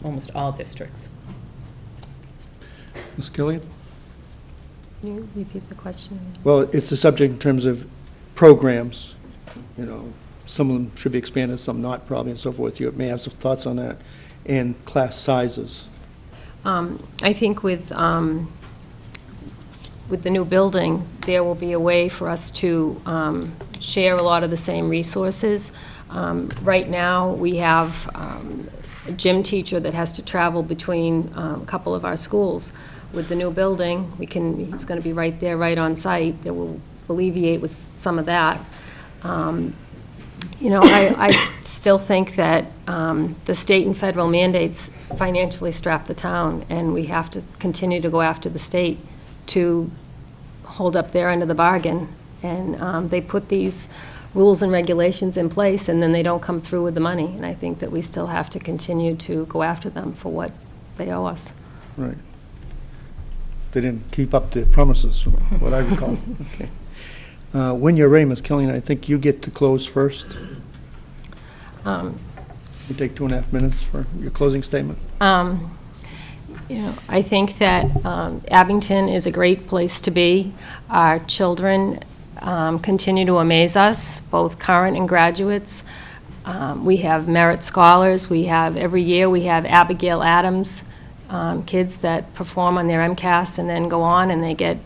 almost all districts. Ms. Killian? Can you repeat the question? Well, it's a subject in terms of programs, you know, some of them should be expanded, some not probably, and so forth. You may have some thoughts on that, and class sizes. I think with the new building, there will be a way for us to share a lot of the same resources. Right now, we have a gym teacher that has to travel between a couple of our schools. With the new building, he's going to be right there, right on site. That will alleviate with some of that. You know, I still think that the state and federal mandates financially strap the town, and we have to continue to go after the state to hold up their end of the bargain. And they put these rules and regulations in place, and then they don't come through with the money. And I think that we still have to continue to go after them for what they owe us. Right. They didn't keep up their promises, from what I recall. Okay. When you're ready, Ms. Killian, I think you get to close first. You take 2.5 minutes for your closing statement. You know, I think that Abington is a great place to be. Our children continue to amaze us, both current and graduates. We have merit scholars. Every year we have Abigail Adams kids that perform on their MCAS and then go on and they get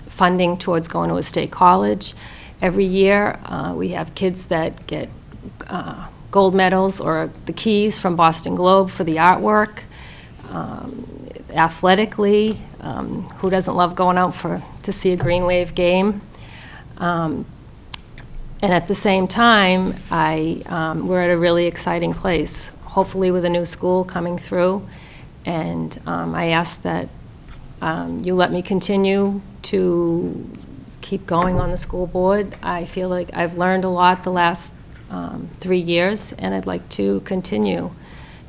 funding towards going to a state college. Every year we have kids that get gold medals or the keys from Boston Globe for the artwork. Athletically, who doesn't love going out to see a Green Wave game? And at the same time, we're at a really exciting place, hopefully with a new school coming through. And I ask that you let me continue to keep going on the school board. I feel like I've learned a lot the last 3 years, and I'd like to continue.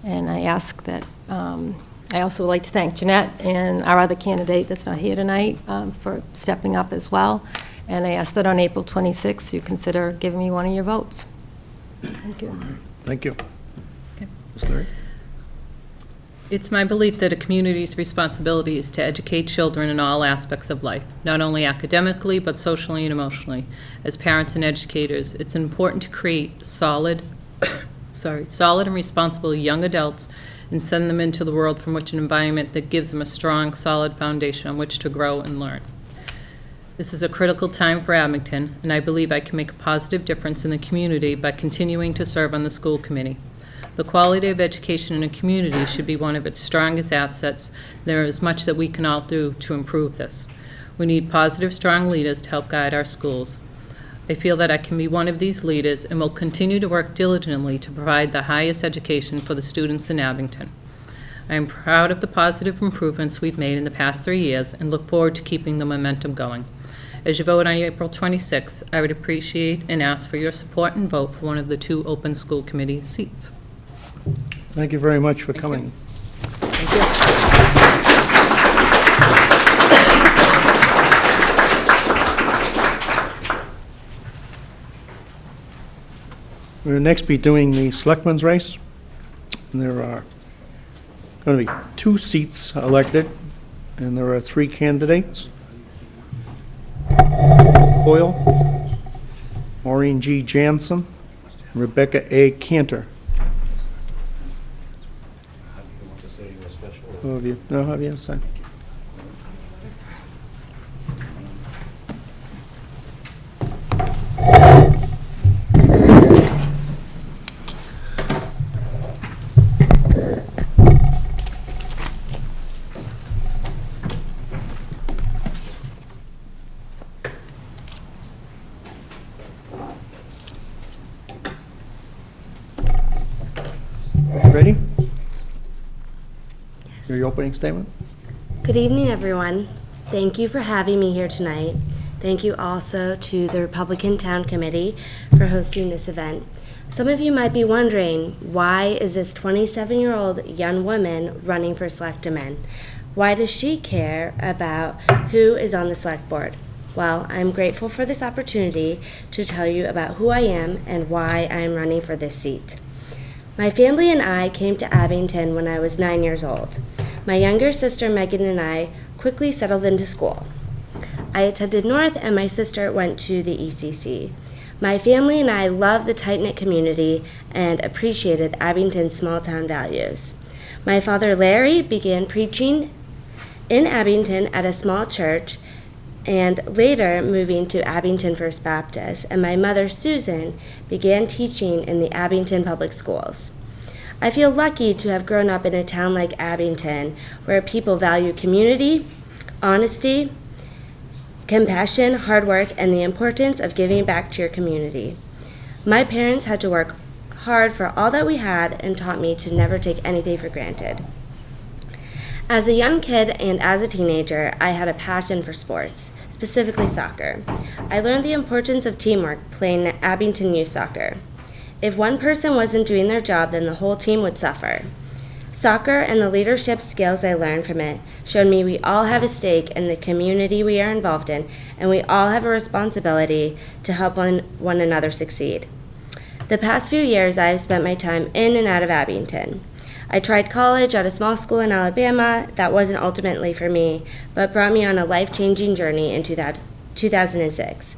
And I ask that, I also would like to thank Jeanette and our other candidate that's not here tonight for stepping up as well. And I ask that on April 26th, you consider giving me one of your votes. Thank you. Thank you. Okay. Ms. Larry? It's my belief that a community's responsibility is to educate children in all aspects of life, not only academically, but socially and emotionally. As parents and educators, it's important to create solid and responsible young adults and send them into the world from which an environment that gives them a strong, solid foundation on which to grow and learn. This is a critical time for Abington, and I believe I can make a positive difference in the community by continuing to serve on the school committee. The quality of education in a community should be one of its strongest assets. There is much that we can all do to improve this. We need positive, strong leaders to help guide our schools. I feel that I can be one of these leaders and will continue to work diligently to provide the highest education for the students in Abington. I am proud of the positive improvements we've made in the past 3 years and look forward to keeping the momentum going. As you vote on April 26th, I would appreciate and ask for your support and vote for one of the 2 open school committee seats. Thank you very much for coming. Thank you. We'll next be doing the selectmen's race. And there are going to be 2 seats elected, and there are 3 candidates. Boyle, Maureen G. Jansen, and Rebecca A. Cantor. Who have you? No, have you? Sign. Ready? Your opening statement? Good evening, everyone. Thank you for having me here tonight. Thank you also to the Republican Town Committee for hosting this event. Some of you might be wondering, why is this 27-year-old young woman running for selectman? Why does she care about who is on the select board? Well, I'm grateful for this opportunity to tell you about who I am and why I am running for this seat. My family and I came to Abington when I was 9 years old. My younger sister Megan and I quickly settled into school. I attended North and my sister went to the ECC. My family and I loved the tight-knit community and appreciated Abington's small-town values. My father Larry began preaching in Abington at a small church and later moving to Abington First Baptist, and my mother Susan began teaching in the Abington Public Schools. I feel lucky to have grown up in a town like Abington where people value community, honesty, compassion, hard work, and the importance of giving back to your community. My parents had to work hard for all that we had and taught me to never take anything for granted. As a young kid and as a teenager, I had a passion for sports, specifically soccer. I learned the importance of teamwork playing Abington youth soccer. If one person wasn't doing their job, then the whole team would suffer. Soccer and the leadership skills I learned from it showed me we all have a stake in the community we are involved in, and we all have a responsibility to help one another succeed. The past few years, I have spent my time in and out of Abington. I tried college at a small school in Alabama that wasn't ultimately for me, but brought me on a life-changing journey in 2006.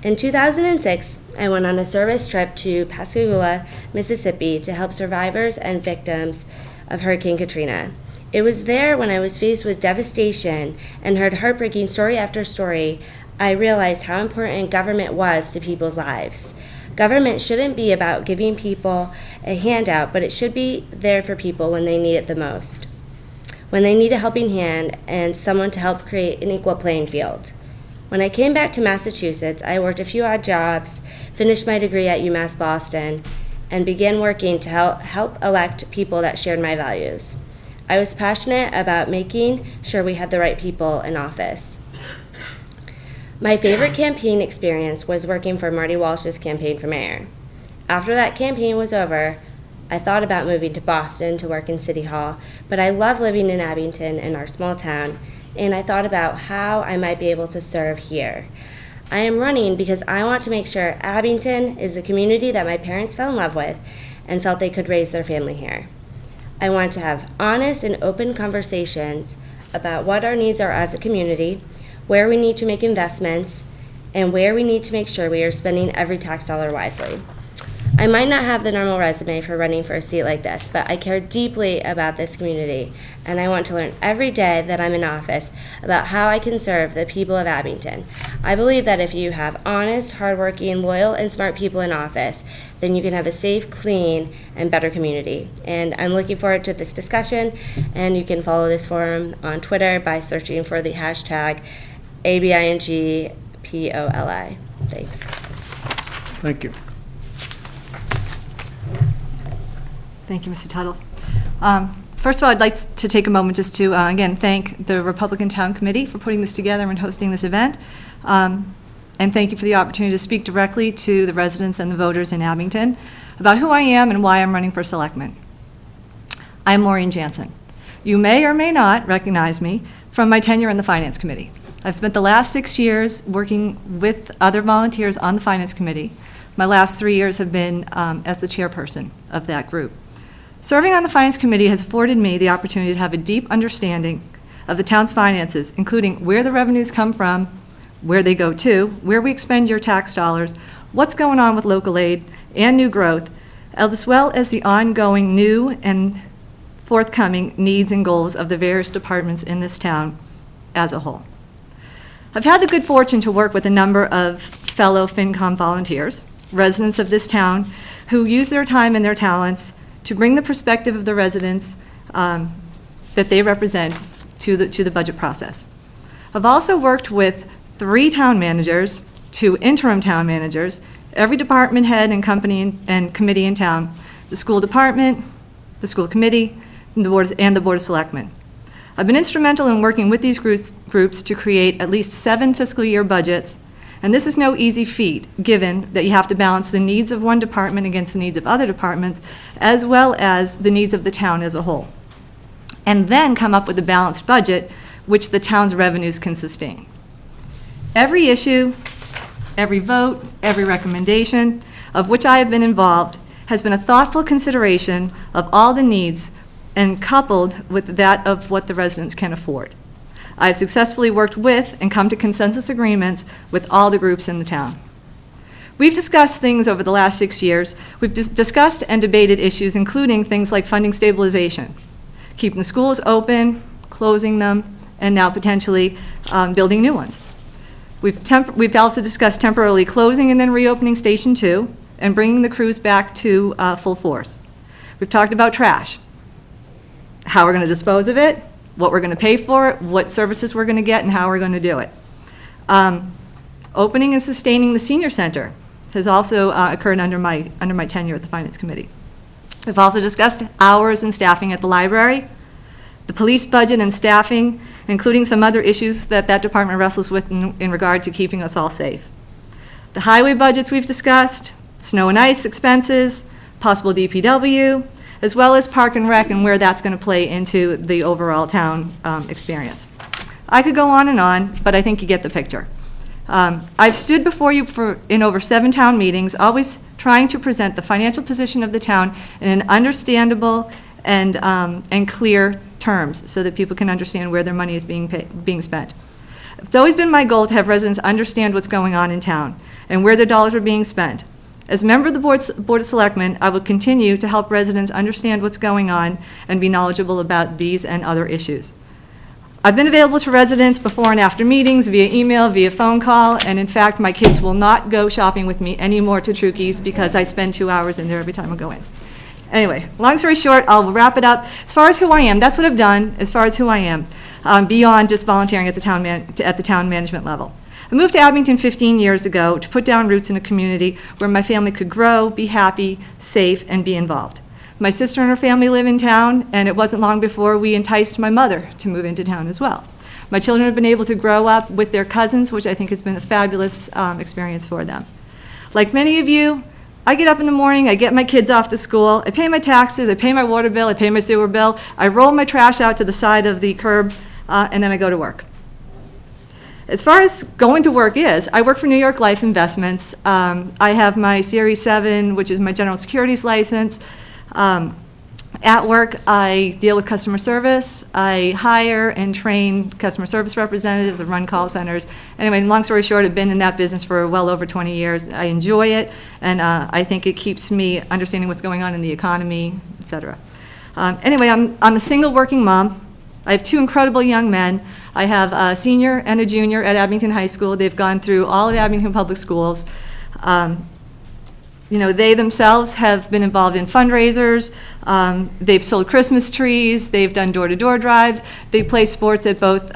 In 2006, I went on a service trip to Pascagoula, Mississippi to help survivors and victims of Hurricane Katrina. It was there when I was faced with devastation and heard heartbreaking story after story, I realized how important government was to people's lives. Government shouldn't be about giving people a handout, but it should be there for people when they need it the most, when they need a helping hand and someone to help create an equal playing field. When I came back to Massachusetts, I worked a few odd jobs, finished my degree at UMass Boston, and began working to help elect people that shared my values. I was passionate about making sure we had the right people in office. My favorite campaign experience was working for Marty Walsh's campaign for mayor. After that campaign was over, I thought about moving to Boston to work in City Hall, but I love living in Abington in our small town, and I thought about how I might be able to serve here. I am running because I want to make sure Abington is the community that my parents fell in love with and felt they could raise their family here. I want to have honest and open conversations about what our needs are as a community, where we need to make investments, and where we need to make sure we are spending every tax dollar wisely. I might not have the normal resume for running for a seat like this, but I care deeply about this community, and I want to learn every day that I'm in office about how I can serve the people of Abington. I believe that if you have honest, hardworking, loyal, and smart people in office, then you can have a safe, clean, and better community. And I'm looking forward to this discussion, and you can follow this forum on Twitter by searching for the hashtag ABINGPOLI. Thanks. Thank you. Thank you, Mr. Tuttle. First of all, I'd like to take a moment just to, again, thank the Republican Town Committee for putting this together and hosting this event. And thank you for the opportunity to speak directly to the residents and the voters in Abington about who I am and why I'm running for selectman. I'm Maureen Jansen. You may or may not recognize me from my tenure in the Finance Committee. I've spent the last 6 years working with other volunteers on the Finance Committee. My last 3 years have been as the chairperson of that group. Serving on the Finance Committee has afforded me the opportunity to have a deep understanding of the town's finances, including where the revenues come from, where they go to, where we expend your tax dollars, what's going on with local aid and new growth, as well as the ongoing new and forthcoming needs and goals of the various departments in this town as a whole. I've had the good fortune to work with a number of fellow FinCom volunteers, residents of this town, who use their time and their talents to bring the perspective of the residents that they represent to the budget process. I've also worked with 3 town managers, 2 interim town managers, every department head and company and committee in town, the school department, the school committee, and the Board of Selectmen. I've been instrumental in working with these groups to create at least 7 fiscal year budgets, and this is no easy feat, given that you have to balance the needs of one department against the needs of other departments, as well as the needs of the town as a whole, and then come up with a balanced budget which the town's revenues can sustain. Every issue, every vote, every recommendation of which I have been involved has been a thoughtful consideration of all the needs and coupled with that of what the residents can afford. I have successfully worked with and come to consensus agreements with all the groups in the town. We've discussed things over the last 6 years. We've discussed and debated issues including things like funding stabilization, keeping the schools open, closing them, and now potentially building new ones. We've also discussed temporarily closing and then reopening Station 2 and bringing the crews back to full force. We've talked about trash, how we're going to dispose of it, what we're going to pay for it, what services we're going to get, and how we're going to do it. Opening and sustaining the senior center has also occurred under my tenure at the Finance Committee. We've also discussed hours and staffing at the library, the police budget and staffing, including some other issues that department wrestles with in regard to keeping us all safe. The highway budgets we've discussed, snow and ice expenses, possible DPW, as well as park and rec and where that's going to play into the overall town experience. I could go on, but I think you get the picture. I've stood before you in over 7 town meetings, always trying to present the financial position of the town in an understandable and clear terms so that people can understand where their money is being spent. It's always been my goal to have residents understand what's going on in town and where their dollars are being spent. As a member of the Board of Selectmen, I will continue to help residents understand what's going on and be knowledgeable about these and other issues. I've been available to residents before and after meetings, via email, via phone call, and in fact, my kids will not go shopping with me anymore to Trukey's because I spend 2 hours in there every time I go in. Anyway, long story short, I'll wrap it up. As far as who I am, that's what I've done as far as who I am, beyond just volunteering at the town management level. I moved to Abington 15 years ago to put down roots in a community where my family could grow, be happy, safe, and be involved. My sister and her family live in town, and it wasn't long before we enticed my mother to move into town as well. My children have been able to grow up with their cousins, which I think has been a fabulous experience for them. Like many of you, I get up in the morning, I get my kids off to school, I pay my taxes, I pay my water bill, I pay my sewer bill, I roll my trash out to the side of the curb, and then I go to work. As far as going to work is, I work for New York Life Investments. I have my Series 7, which is my general securities license. At work, I deal with customer service. I hire and train customer service representatives and run call centers. Anyway, long story short, I've been in that business for well over 20 years. I enjoy it, and I think it keeps me understanding what's going on in the economy, et cetera. Anyway, I'm a single working mom. I have 2 incredible young men. I have a senior and a junior at Abington High School. They've gone through all of the Abington Public Schools. They themselves have been involved in fundraisers. They've sold Christmas trees. They've done door-to-door drives. They play sports at both.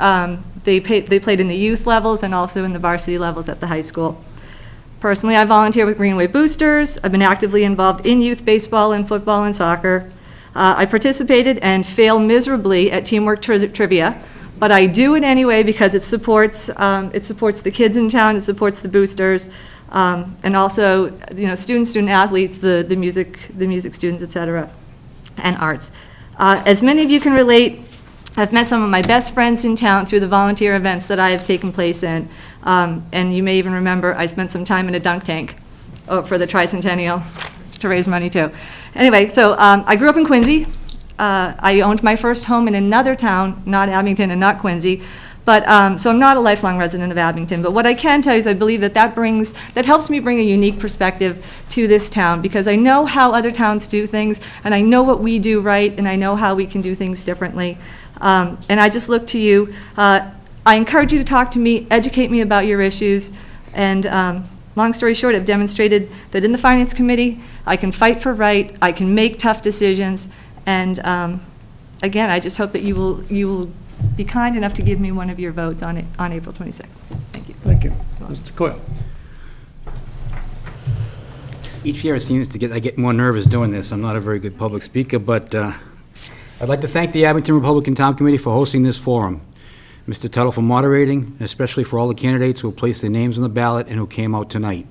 They played in the youth levels and also in the varsity levels at the high school. Personally, I volunteer with Greenway Boosters. I've been actively involved in youth baseball and football and soccer. I participated and failed miserably at teamwork trivia, but I do it anyway because it supports the kids in town, it supports the boosters, and also student athletes, the music students, etc., and arts. As many of you can relate, I've met some of my best friends in town through the volunteer events that I have taken place in, and you may even remember I spent some time in a dunk tank for the tricentennial to raise money too. Anyway, so I grew up in Quincy. I owned my first home in another town, not Abington and not Quincy, but so I'm not a lifelong resident of Abington. But what I can tell you is I believe that helps me bring a unique perspective to this town because I know how other towns do things, and I know what we do right, and I know how we can do things differently. And I just look to you. I encourage you to talk to me, educate me about your issues, and long story short, I've demonstrated that in the Finance Committee, I can fight for right, I can make tough decisions, and again, I just hope that you will be kind enough to give me one of your votes on April 26th. Thank you. Thank you. Mr. Coyle. Each year it seems I get more nervous doing this. I'm not a very good public speaker, but I'd like to thank the Abington Republican Town Committee for hosting this forum, Mr. Tuttle for moderating, and especially for all the candidates who placed their names on the ballot and who came out tonight.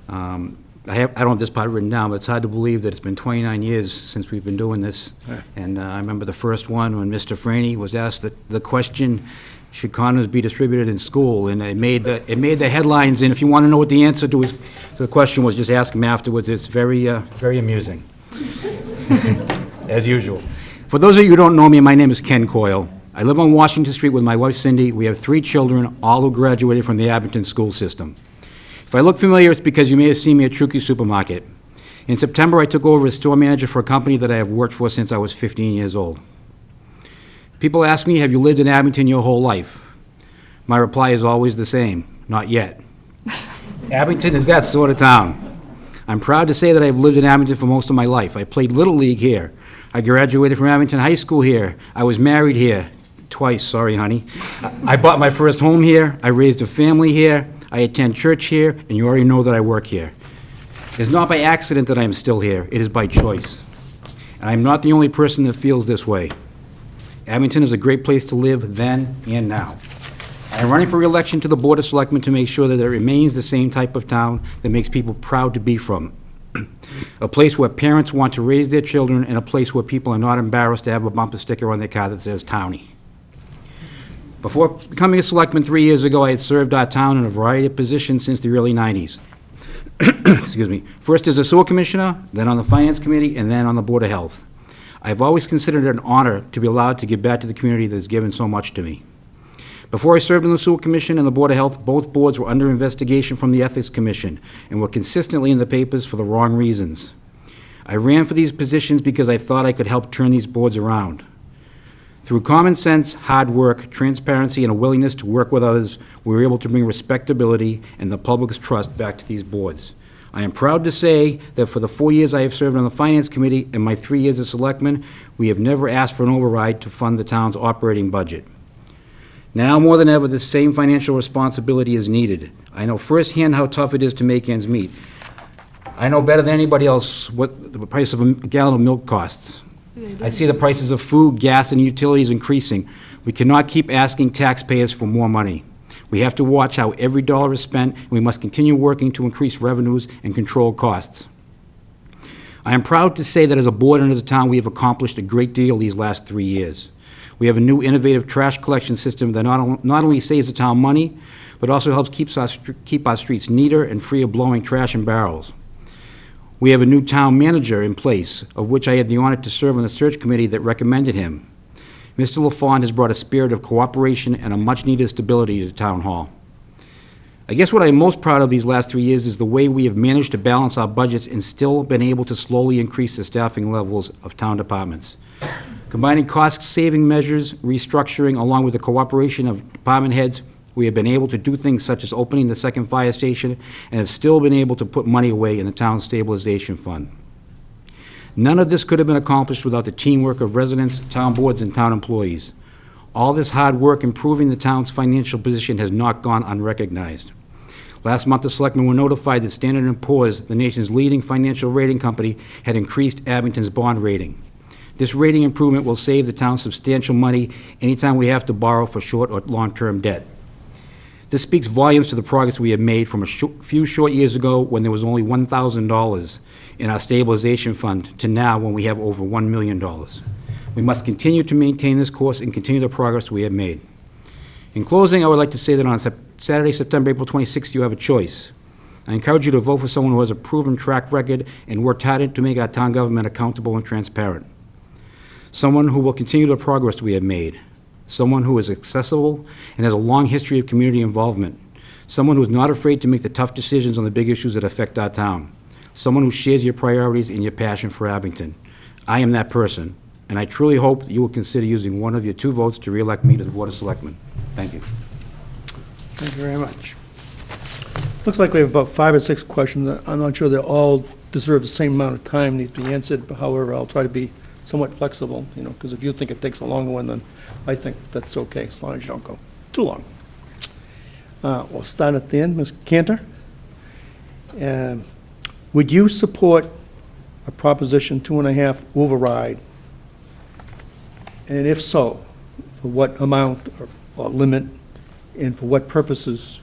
I don't have this part written down, but it's hard to believe that it's been 29 years since we've been doing this. Yeah. And I remember the first one when Mr. Franny was asked the question, should condoms be distributed in school? And it made the headlines, and if you want to know what the answer to the question was, just ask him afterwards. It's very amusing, as usual. For those of you who don't know me, my name is Ken Coyle. I live on Washington Street with my wife Cindy. We have 3 children, all who graduated from the Abington school system. If I look familiar, it's because you may have seen me at Trukey Supermarket. In September, I took over as store manager for a company that I have worked for since I was 15 years old. People ask me, have you lived in Abington your whole life? My reply is always the same, not yet. Abington is that sort of town. I'm proud to say that I've lived in Abington for most of my life. I played Little League here. I graduated from Abington High School here. I was married here. Twice, sorry, honey. I bought my first home here. I raised a family here. I attend church here, and you already know that I work here. It's not by accident that I am still here. It is by choice. And I'm not the only person that feels this way. Abington is a great place to live then and now. I am running for re-election to the Board of Selectmen to make sure that it remains the same type of town that makes people proud to be from. A place where parents want to raise their children, and a place where people are not embarrassed to have a bumper sticker on their car that says Townie. Before becoming a selectman 3 years ago, I had served our town in a variety of positions since the early 90s. Excuse me. First as a sewer commissioner, then on the finance committee, and then on the Board of Health. I've always considered it an honor to be allowed to give back to the community that has given so much to me. Before I served on the Sewer Commission and the Board of Health, both boards were under investigation from the Ethics Commission and were consistently in the papers for the wrong reasons. I ran for these positions because I thought I could help turn these boards around. Through common sense, hard work, transparency, and a willingness to work with others, we were able to bring respectability and the public's trust back to these boards. I am proud to say that for the 4 years I have served on the Finance Committee and my 3 years as selectman, we have never asked for an override to fund the town's operating budget. Now more than ever, the same financial responsibility is needed. I know firsthand how tough it is to make ends meet. I know better than anybody else what the price of a gallon of milk costs. I see the prices of food, gas, and utilities increasing. We cannot keep asking taxpayers for more money. We have to watch how every dollar is spent, and we must continue working to increase revenues and control costs. I am proud to say that as a board and as a town, we have accomplished a great deal these last 3 years. We have a new innovative trash collection system that not only saves the town money, but also helps keep our streets neater and free of blowing trash in barrels. We have a new town manager in place, of which I had the honor to serve on the search committee that recommended him. Mr. LaFond has brought a spirit of cooperation and a much-needed stability to Town Hall. I guess what I'm most proud of these last 3 years is the way we have managed to balance our budgets and still been able to slowly increase the staffing levels of town departments. Combining cost-saving measures, restructuring, along with the cooperation of department heads, we have been able to do things such as opening the second fire station and have still been able to put money away in the town stabilization fund. None of this could have been accomplished without the teamwork of residents, town boards, and town employees. All this hard work improving the town's financial position has not gone unrecognized. Last month, the selectmen were notified that Standard & Poor's, the nation's leading financial rating company, had increased Abington's bond rating. This rating improvement will save the town substantial money anytime we have to borrow for short or long-term debt. This speaks volumes to the progress we have made from a few short years ago when there was only $1,000 in our stabilization fund to now when we have over $1 million. We must continue to maintain this course and continue the progress we have made. In closing, I would like to say that on Saturday, April 26th, you have a choice. I encourage you to vote for someone who has a proven track record and worked hard to make our town government accountable and transparent. Someone who will continue the progress we have made. Someone who is accessible and has a long history of community involvement. Someone who is not afraid to make the tough decisions on the big issues that affect our town. Someone who shares your priorities and your passion for Abington. I am that person, and I truly hope that you will consider using one of your 2 votes to re-elect me to the Board of Selectmen. Thank you. Thank you very much. Looks like we have about 5 or 6 questions. I'm not sure they all deserve the same amount of time, need to be answered, but however, I'll try to be somewhat flexible, because if you think it takes a longer one, then I think that's okay, as long as you don't go too long. We'll start at the end. Ms. Cantor. would you support a Proposition 2.5 override? And if so, for what amount or limit, and for what purposes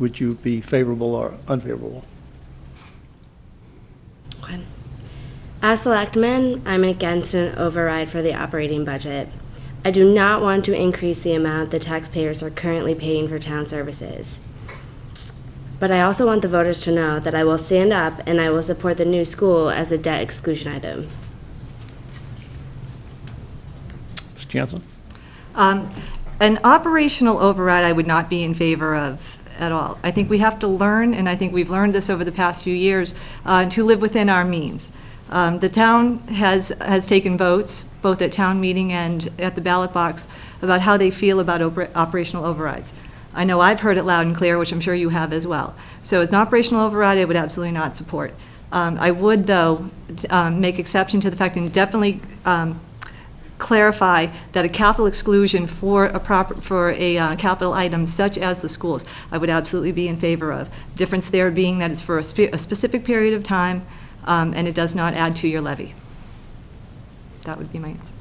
would you be favorable or unfavorable? Okay. As selectman, I'm against an override for the operating budget. I do not want to increase the amount the taxpayers are currently paying for town services. But I also want the voters to know that I will stand up and I will support the new school as a debt exclusion item. Ms. Jansen? An operational override I would not be in favor of at all. I think we have to learn, and I think we've learned this over the past few years, to live within our means. The town has taken votes, both at town meeting and at the ballot box, about how they feel about operational overrides. I know I've heard it loud and clear, which I'm sure you have as well. So as an operational override, I would absolutely not support. I would, though, make exception to the fact and definitely clarify that a capital exclusion for a capital item such as the schools, I would absolutely be in favor of. The difference there being that it's for a specific period of time, and it does not add to your levy. That would be my answer.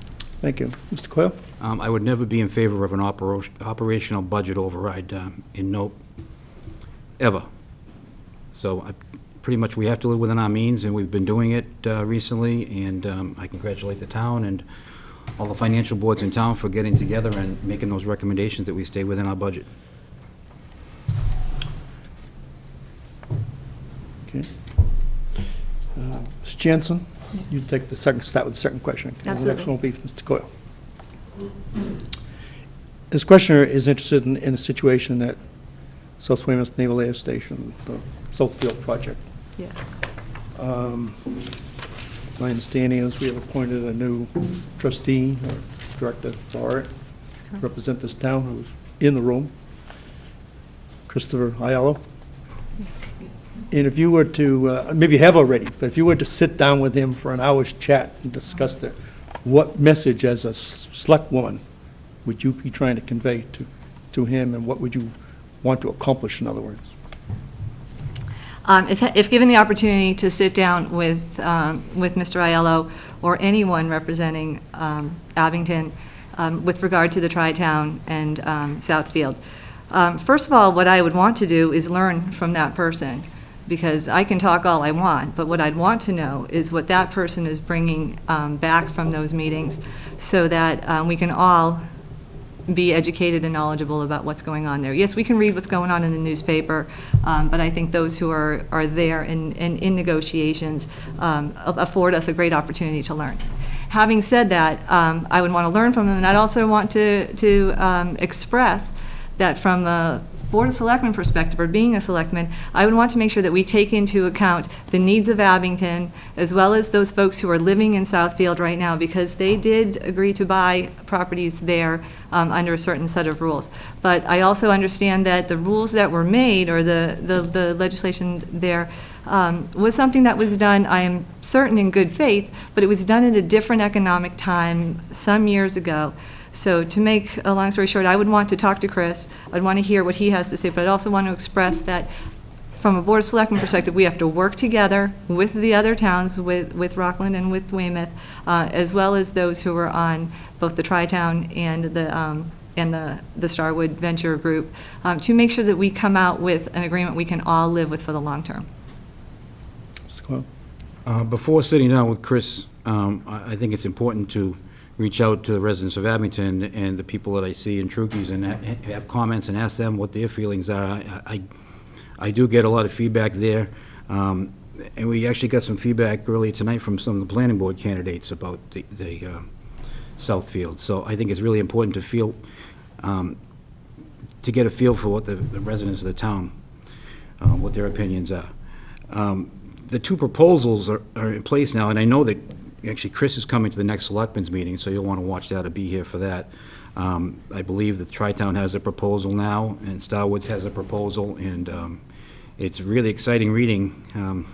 Thank you. Mr. Coyle? I would never be in favor of an operational budget override ever. So pretty much we have to live within our means, and we've been doing it recently, and I congratulate the town and all the financial boards in town for getting together and making those recommendations that we stay within our budget. Okay. Ms. Jansen? You take the second, start with the second question. Okay. Absolutely. The next one will be for Mr. Coyle. This questioner is interested in a situation at South Weymouth Naval Air Station, the Southfield project. Yes. My understanding is we have appointed a new trustee or director for it to represent this town, who's in the room, Christopher Aiello. And if you were to, maybe you have already, but if you were to sit down with him for an hour's chat and discuss it, what message as a select woman would you be trying to convey to him, and what would you want to accomplish, in other words? If given the opportunity to sit down with Mr. Aiello or anyone representing Abington with regard to the Tri-Town and Southfield, first of all, what I would want to do is learn from that person, because I can talk all I want, but what I'd want to know is what that person is bringing back from those meetings, so that we can all be educated and knowledgeable about what's going on there. Yes, we can read what's going on in the newspaper, but I think those who are there in negotiations afford us a great opportunity to learn. Having said that, I would want to learn from them, and I'd also want to express that from the Board of Selectmen perspective, or being a selectman, I would want to make sure that we take into account the needs of Abington, as well as those folks who are living in Southfield right now, because they did agree to buy properties there under a certain set of rules. But I also understand that the rules that were made, or the legislation there, was something that was done, I am certain, in good faith, but it was done at a different economic time some years ago. So to make a long story short, I would want to talk to Chris. I'd want to hear what he has to say, but I'd also want to express that from a Board of Selectmen perspective, we have to work together with the other towns, with Rockland and with Weymouth, as well as those who are on both the Tri-Town and the Starwood Venture Group, to make sure that we come out with an agreement we can all live with for the long term. Mr. Coyle? Before sitting down with Chris, I think it's important to reach out to the residents of Abington and the people that I see in Trukey's and have comments and ask them what their feelings are. I do get a lot of feedback there, and we actually got some feedback earlier tonight from some of the planning board candidates about the Southfield. So I think it's really important to get a feel for what the residents of the town, what their opinions are. The two proposals are in place now, and I know that actually Chris is coming to the next selectmen's meeting, so you'll want to watch that or be here for that. I believe that Tri-Town has a proposal now, and Starwoods has a proposal, and it's really exciting reading. And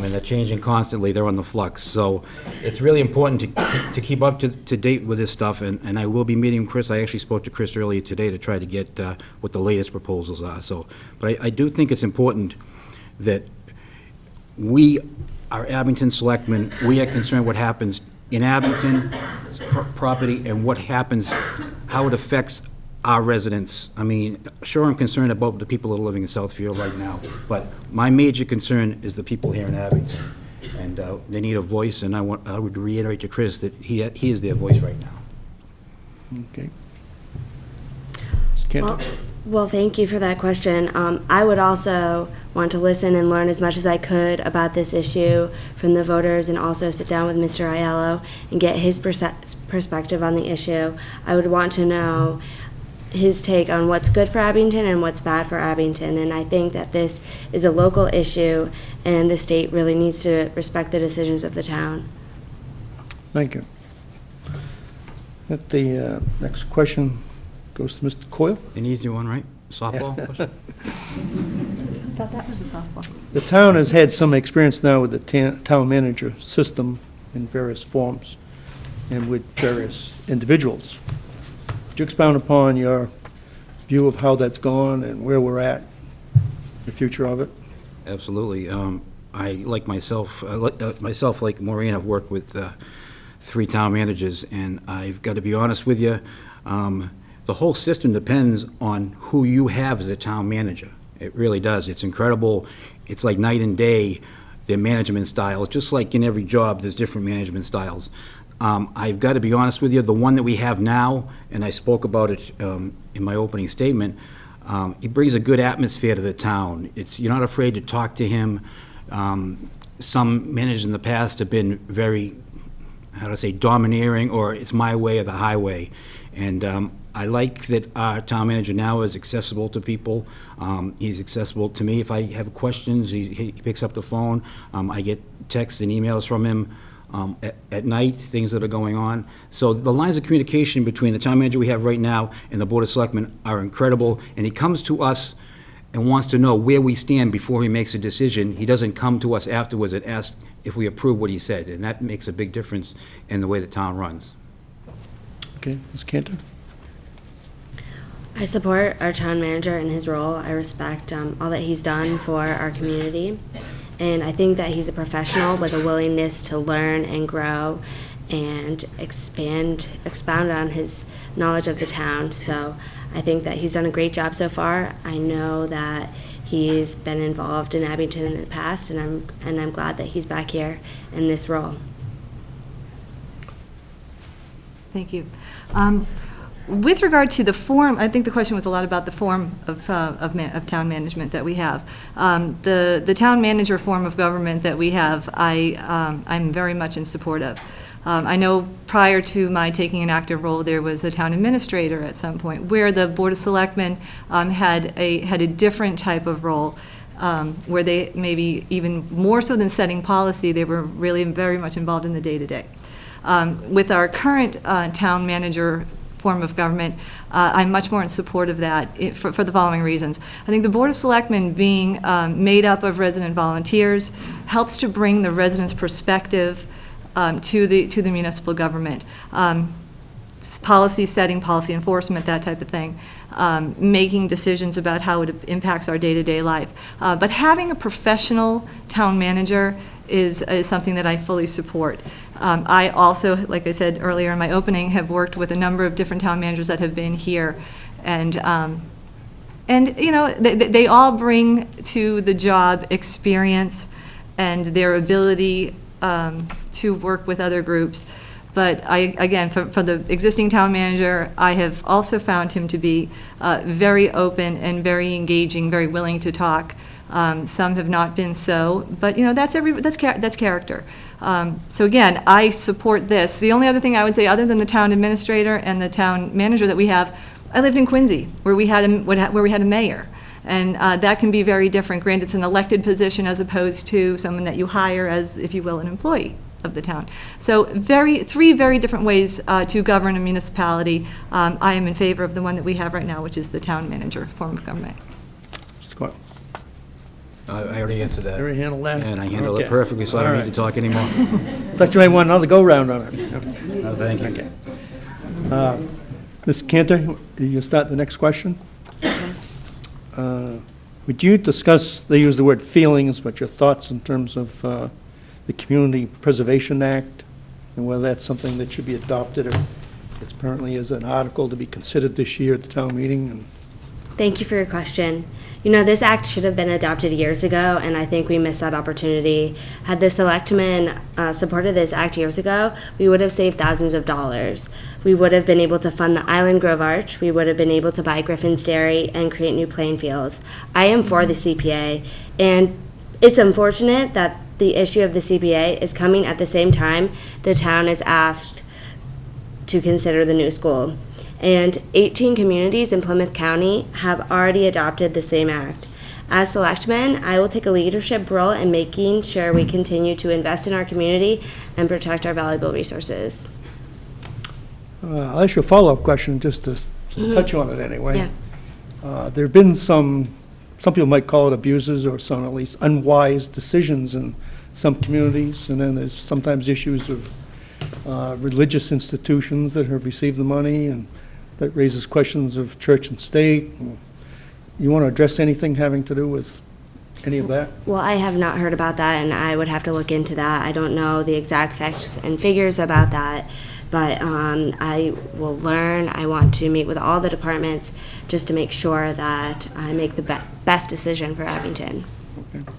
they're changing constantly, they're on the flux. So it's really important to keep up to date with this stuff, and I will be meeting Chris. I actually spoke to Chris earlier today to try to get what the latest proposals are. So, but I do think it's important that we are Abington selectmen, we are concerned what happens in Abington property and what happens, how it affects our residents. I mean, sure, I'm concerned about the people that are living in Southfield right now, but my major concern is the people here in Abington. And they need a voice, and I would reiterate to Chris that he is their voice right now. Okay. Ms. Cantor? Well, thank you for that question. I would also want to listen and learn as much as I could about this issue from the voters, and also sit down with Mr. Aiello and get his perspective on the issue. I would want to know his take on what's good for Abington and what's bad for Abington, and I think that this is a local issue, and the state really needs to respect the decisions of the town. Thank you. The next question goes to Mr. Coyle. An easy one, right? Softball question? Thought that was a softball. The town has had some experience now with the town manager system in various forms and with various individuals. Could you expound upon your view of how that's gone and where we're at, the future of it? Absolutely. I, like myself, like Maureen, have worked with 3 town managers, and I've got to be honest with you, the whole system depends on who you have as a town manager. It really does. It's incredible. It's like night and day, their management styles. Just like in every job, there's different management styles. I've got to be honest with you, the one that we have now, and I spoke about it in my opening statement, it brings a good atmosphere to the town. You're not afraid to talk to him. Some managers in the past have been very, how to say, domineering, or it's my way or the highway. And I like that our town manager now is accessible to people. He's accessible to me. If I have questions, he picks up the phone. I get texts and emails from him at night, things that are going on. So the lines of communication between the town manager we have right now and the Board of Selectmen are incredible, and he comes to us and wants to know where we stand before he makes a decision. He doesn't come to us afterwards and ask if we approve what he said, and that makes a big difference in the way the town runs. Okay, Ms. Cantor? I support our town manager in his role. I respect all that he's done for our community. And I think that he's a professional with a willingness to learn and grow and expound on his knowledge of the town. So I think that he's done a great job so far. I know that he's been involved in Abington in the past, and I'm glad that he's back here in this role. Thank you. With regard to the form, I think the question was a lot about the form of town management that we have. The town manager form of government that we have, I'm very much in support of. I know prior to my taking an active role, there was a town administrator at some point where the Board of Selectmen had a different type of role, where they maybe even more so than setting policy, they were really very much involved in the day-to-day. With our current town manager form of government, I'm much more in support of that for the following reasons. I think the Board of Selectmen being made up of resident volunteers helps to bring the residents' perspective to the municipal government. Policy setting, policy enforcement, that type of thing. Making decisions about how it impacts our day-to-day life. But having a professional town manager is something that I fully support. I also, like I said earlier in my opening, have worked with a number of different town managers that have been here, and you know, they all bring to the job experience and their ability to work with other groups. But again, for the existing town manager, I have also found him to be very open and very engaging, very willing to talk. Some have not been so, but you know, that's character. So again, I support this. The only other thing I would say, other than the town administrator and the town manager that we have, I lived in Quincy, where we had a mayor. And that can be very different. Granted, it's an elected position as opposed to someone that you hire as, if you will, an employee of the town. So three very different ways to govern a municipality. I am in favor of the one that we have right now, which is the town manager form of government. Mr. Coyle? I already answered that. You already handled that? And I handled it Okay. perfectly, so I don't All need to talk anymore. Thought you might want another go-round on it. No, thank you. Okay. Ms. Cantor, you start the next question? Would you discuss, they use the word feelings, but your thoughts in terms of the Community Preservation Act, and whether that's something that should be adopted, or it's apparently as an article to be considered this year at the town meeting? And Thank you for your question. You know, this act should have been adopted years ago, and I think we missed that opportunity. Had the selectmen supported this act years ago, we would have saved thousands of dollars. We would have been able to fund the Island Grove Arch. We would have been able to buy Griffin's Dairy and create new playing fields. I am for the CPA, and it's unfortunate that the issue of the CPA is coming at the same time the town is asked to consider the new school. And 18 communities in Plymouth County have already adopted the same act. As selectmen, I will take a leadership role in making sure we continue to invest in our community and protect our valuable resources. I'll ask you a follow-up question, just to touch on it anyway. Yeah. There have been some people might call it abuses, or some at least unwise decisions in some communities, and then there's sometimes issues of religious institutions that have received the money, and that raises questions of church and state. You want to address anything having to do with any of that? Well, I have not heard about that, and I would have to look into that. I don't know the exact facts and figures about that, but I will learn. I want to meet with all the departments just to make sure that I make the best decision for Abington. Okay.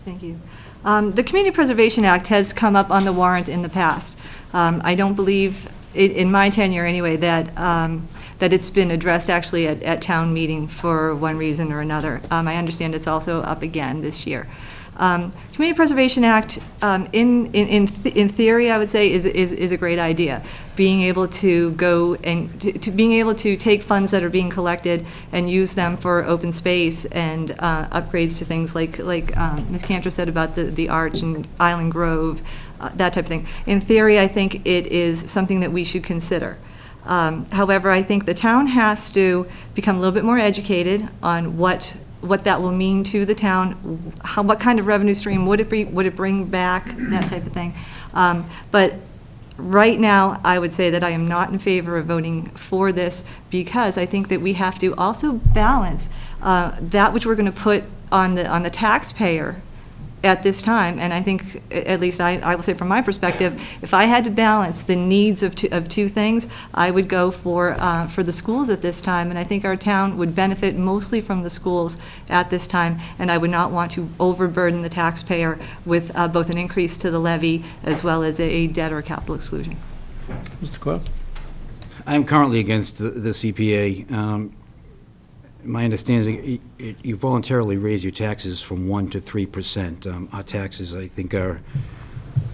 Thank you. The Community Preservation Act has come up on the warrant in the past. I don't believe, in my tenure anyway, that it's been addressed actually at town meeting for one reason or another. I understand it's also up again this year. Community Preservation Act, in theory, I would say, is a great idea. Being able to go and to being able to take funds that are being collected and use them for open space and upgrades to things like Ms. Cantor said about the Arch and Island Grove, that type of thing. In theory, I think it is something that we should consider. However, I think the town has to become a little bit more educated on what that will mean to the town, what kind of revenue stream would it bring back, that type of thing. But right now, I would say that I am not in favor of voting for this, because I think that we have to also balance that which we're going to put on the taxpayer at this time. And I think, at least I will say from my perspective, if I had to balance the needs of two things, I would go for the schools at this time. And I think our town would benefit mostly from the schools at this time. And I would not want to overburden the taxpayer with both an increase to the levy as well as a debt or capital exclusion. Mr. Coyle? I'm currently against the CPA. My understanding is you voluntarily raise your taxes from 1% to 3%. Our taxes, I think, are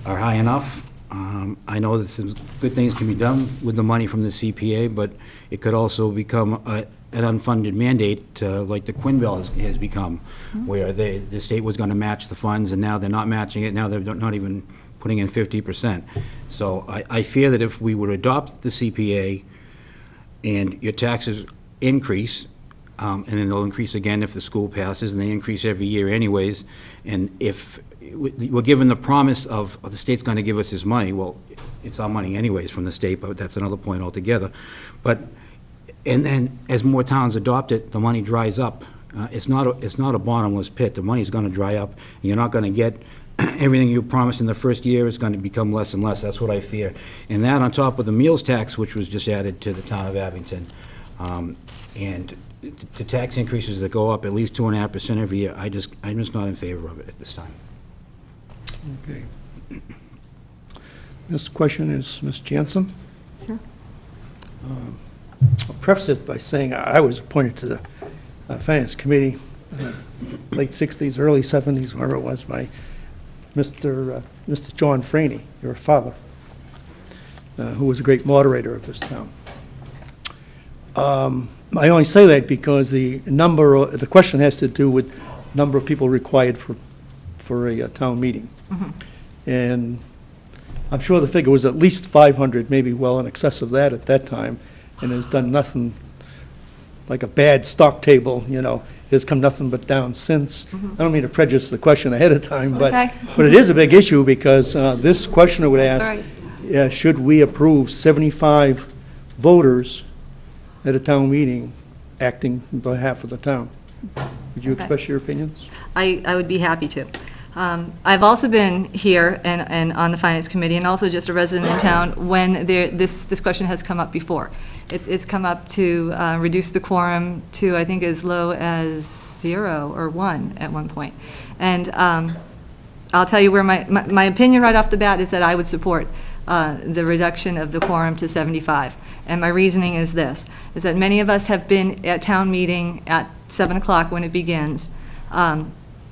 high enough. I know that some good things can be done with the money from the CPA, but it could also become an unfunded mandate, like the Quinn bill has become, where the state was going to match the funds, and now they're not matching it. Now they're not even putting in 50%. So I fear that if we would adopt the CPA and your taxes increase, and then they'll increase again if the school passes, and they increase every year anyways. And if we're given the promise of the state's going to give us this money, well, it's our money anyways from the state, but that's another point altogether. And then as more towns adopt it, the money dries up. It's not a bottomless pit. The money's going to dry up, and you're not going to get everything you promised in the first year. Is going to become less and less. That's what I fear. And that on top of the meals tax, which was just added to the town of Abington, and the tax increases that go up at least 2.5% every year, I'm just not in favor of it at this time. Okay. This question is Ms. Jansen. Sure. I'll preface it by saying I was appointed to the Finance Committee late 60s, early 70s, wherever it was, by Mr. John Franey, your father, who was a great moderator of this town. I only say that because the question has to do with number of people required for a town meeting. Mm-hmm. And I'm sure the figure was at least 500, maybe well in excess of that at that time, and has done nothing, like a bad stock table, has come nothing but down since. Mm-hmm. I don't mean to prejudice the question ahead of time, but Okay. but it is a big issue, because this questioner would ask, All right. should we approve 75 voters at a town meeting acting on behalf of the town? Would you Okay. express your opinions? I would be happy to. I've also been here and on the Finance Committee, and also just a resident in town, when this question has come up before. It's come up to reduce the quorum to, I think, as low as 0 or 1 at one point. And I'll tell you where my opinion right off the bat is that I would support the reduction of the quorum to 75. And my reasoning is this, is that many of us have been at town meeting at 7 o'clock when it begins,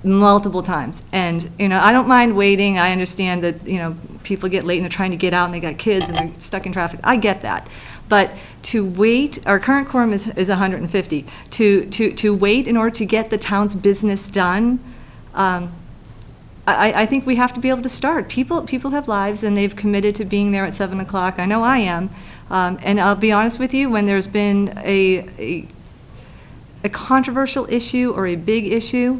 multiple times. And, I don't mind waiting. I understand that, people get late and they're trying to get out and they got kids and they're stuck in traffic. I get that. But to wait, our current quorum is 150. To wait in order to get the town's business done, I think we have to be able to start. People have lives, and they've committed to being there at 7 o'clock. I know I am. And I'll be honest with you, when there's been a controversial issue or a big issue,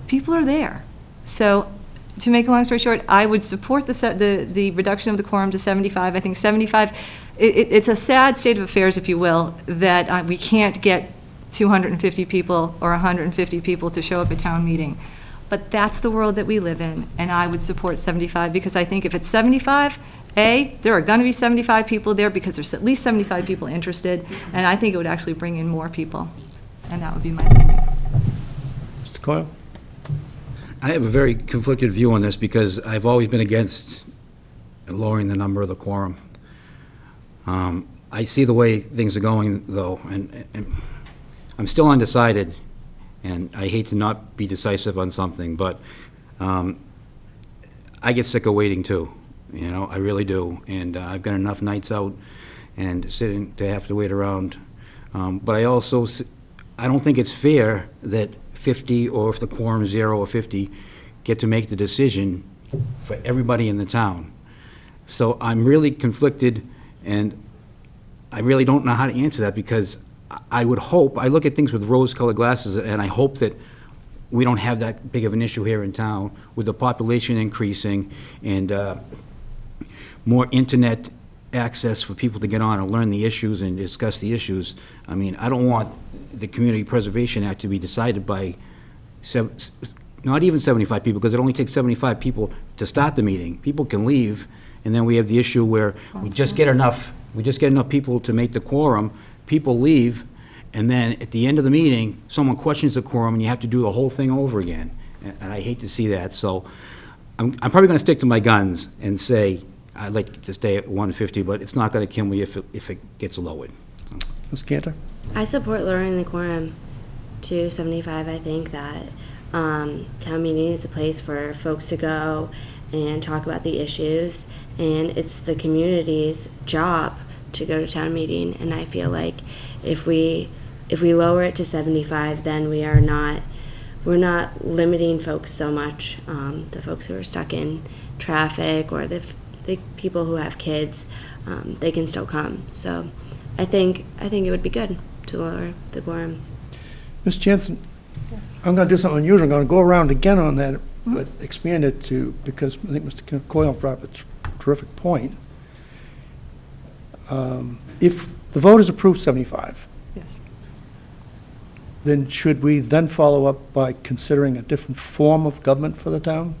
people are there. So, to make a long story short, I would support the reduction of the quorum to 75. I think 75, it's a sad state of affairs, if you will, that we can't get 250 people or 150 people to show up at town meeting. But that's the world that we live in, and I would support 75, because I think if it's 75, there are going to be 75 people there because there's at least 75 people interested, and I think it would actually bring in more people, and that would be my opinion. Mr. Coyle? I have a very conflicted view on this because I've always been against lowering the number of the quorum. I see the way things are going, though, and I'm still undecided, and I hate to not be decisive on something, but I get sick of waiting, too. I really do, and I've got enough nights out and sitting to have to wait around. But I don't think it's fair that 50, or if the quorum's 0 or 50, get to make the decision for everybody in the town. So I'm really conflicted, and I really don't know how to answer that, because I would hope, I look at things with rose-colored glasses, and I hope that we don't have that big of an issue here in town with the population increasing and more internet access for people to get on and learn the issues and discuss the issues. I mean, I don't want the Community Preservation Act to be decided by not even 75 people, because it only takes 75 people to start the meeting. People can leave, and then we have the issue where we just get enough people to make the quorum, people leave, and then at the end of the meeting, someone questions the quorum, and you have to do the whole thing over again. And I hate to see that, so I'm probably going to stick to my guns and say I'd like to stay at 150, but it's not going to kill me if it gets lowered. Ms. Cantor? I support lowering the quorum to 75. I think that town meeting is a place for folks to go and talk about the issues, and it's the community's job to go to town meeting. And I feel like if we lower it to 75, then we're not limiting folks so much. The folks who are stuck in traffic, or the people who have kids, they can still come. So I think it would be good to lower the quorum. Ms. Jansen? Yes. I'm going to do something unusual. I'm going to go around again on that, but expand it to, because I think Mr. Coyle brought up a terrific point. If the voters approve 75, Yes. then should we then follow up by considering a different form of government for the town?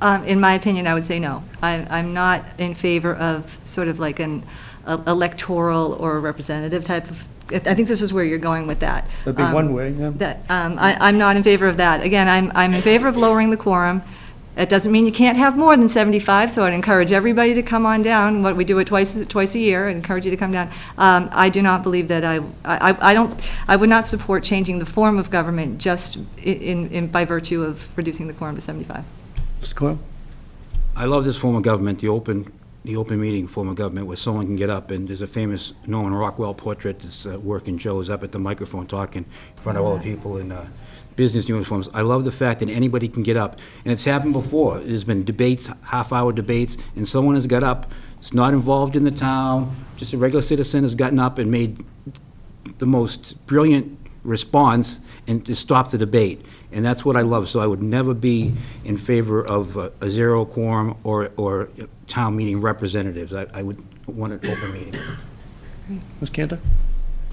In my opinion, I would say no. I'm not in favor of sort of like an electoral or representative type of, I think this is where you're going with that. That'd be one way, yeah. I'm not in favor of that. Again, I'm in favor of lowering the quorum. That doesn't mean you can't have more than 75, so I'd encourage everybody to come on down. We do it twice a year. I'd encourage you to come down. I do not believe that I would not support changing the form of government just by virtue of reducing the quorum to 75. Mr. Coyle? I love this form of government, the open meeting form of government, where someone can get up, and there's a famous Norman Rockwell portrait that's working Joe's up at the microphone talking in front of all the people in business uniforms. I love the fact that anybody can get up, and it's happened before. There's been debates, half-hour debates, and someone has got up, it's not involved in the town, just a regular citizen has gotten up and made the most brilliant response and to stop the debate. And that's what I love. So I would never be in favor of a zero quorum or town meeting representatives. I would want an open meeting. Ms. Cantor?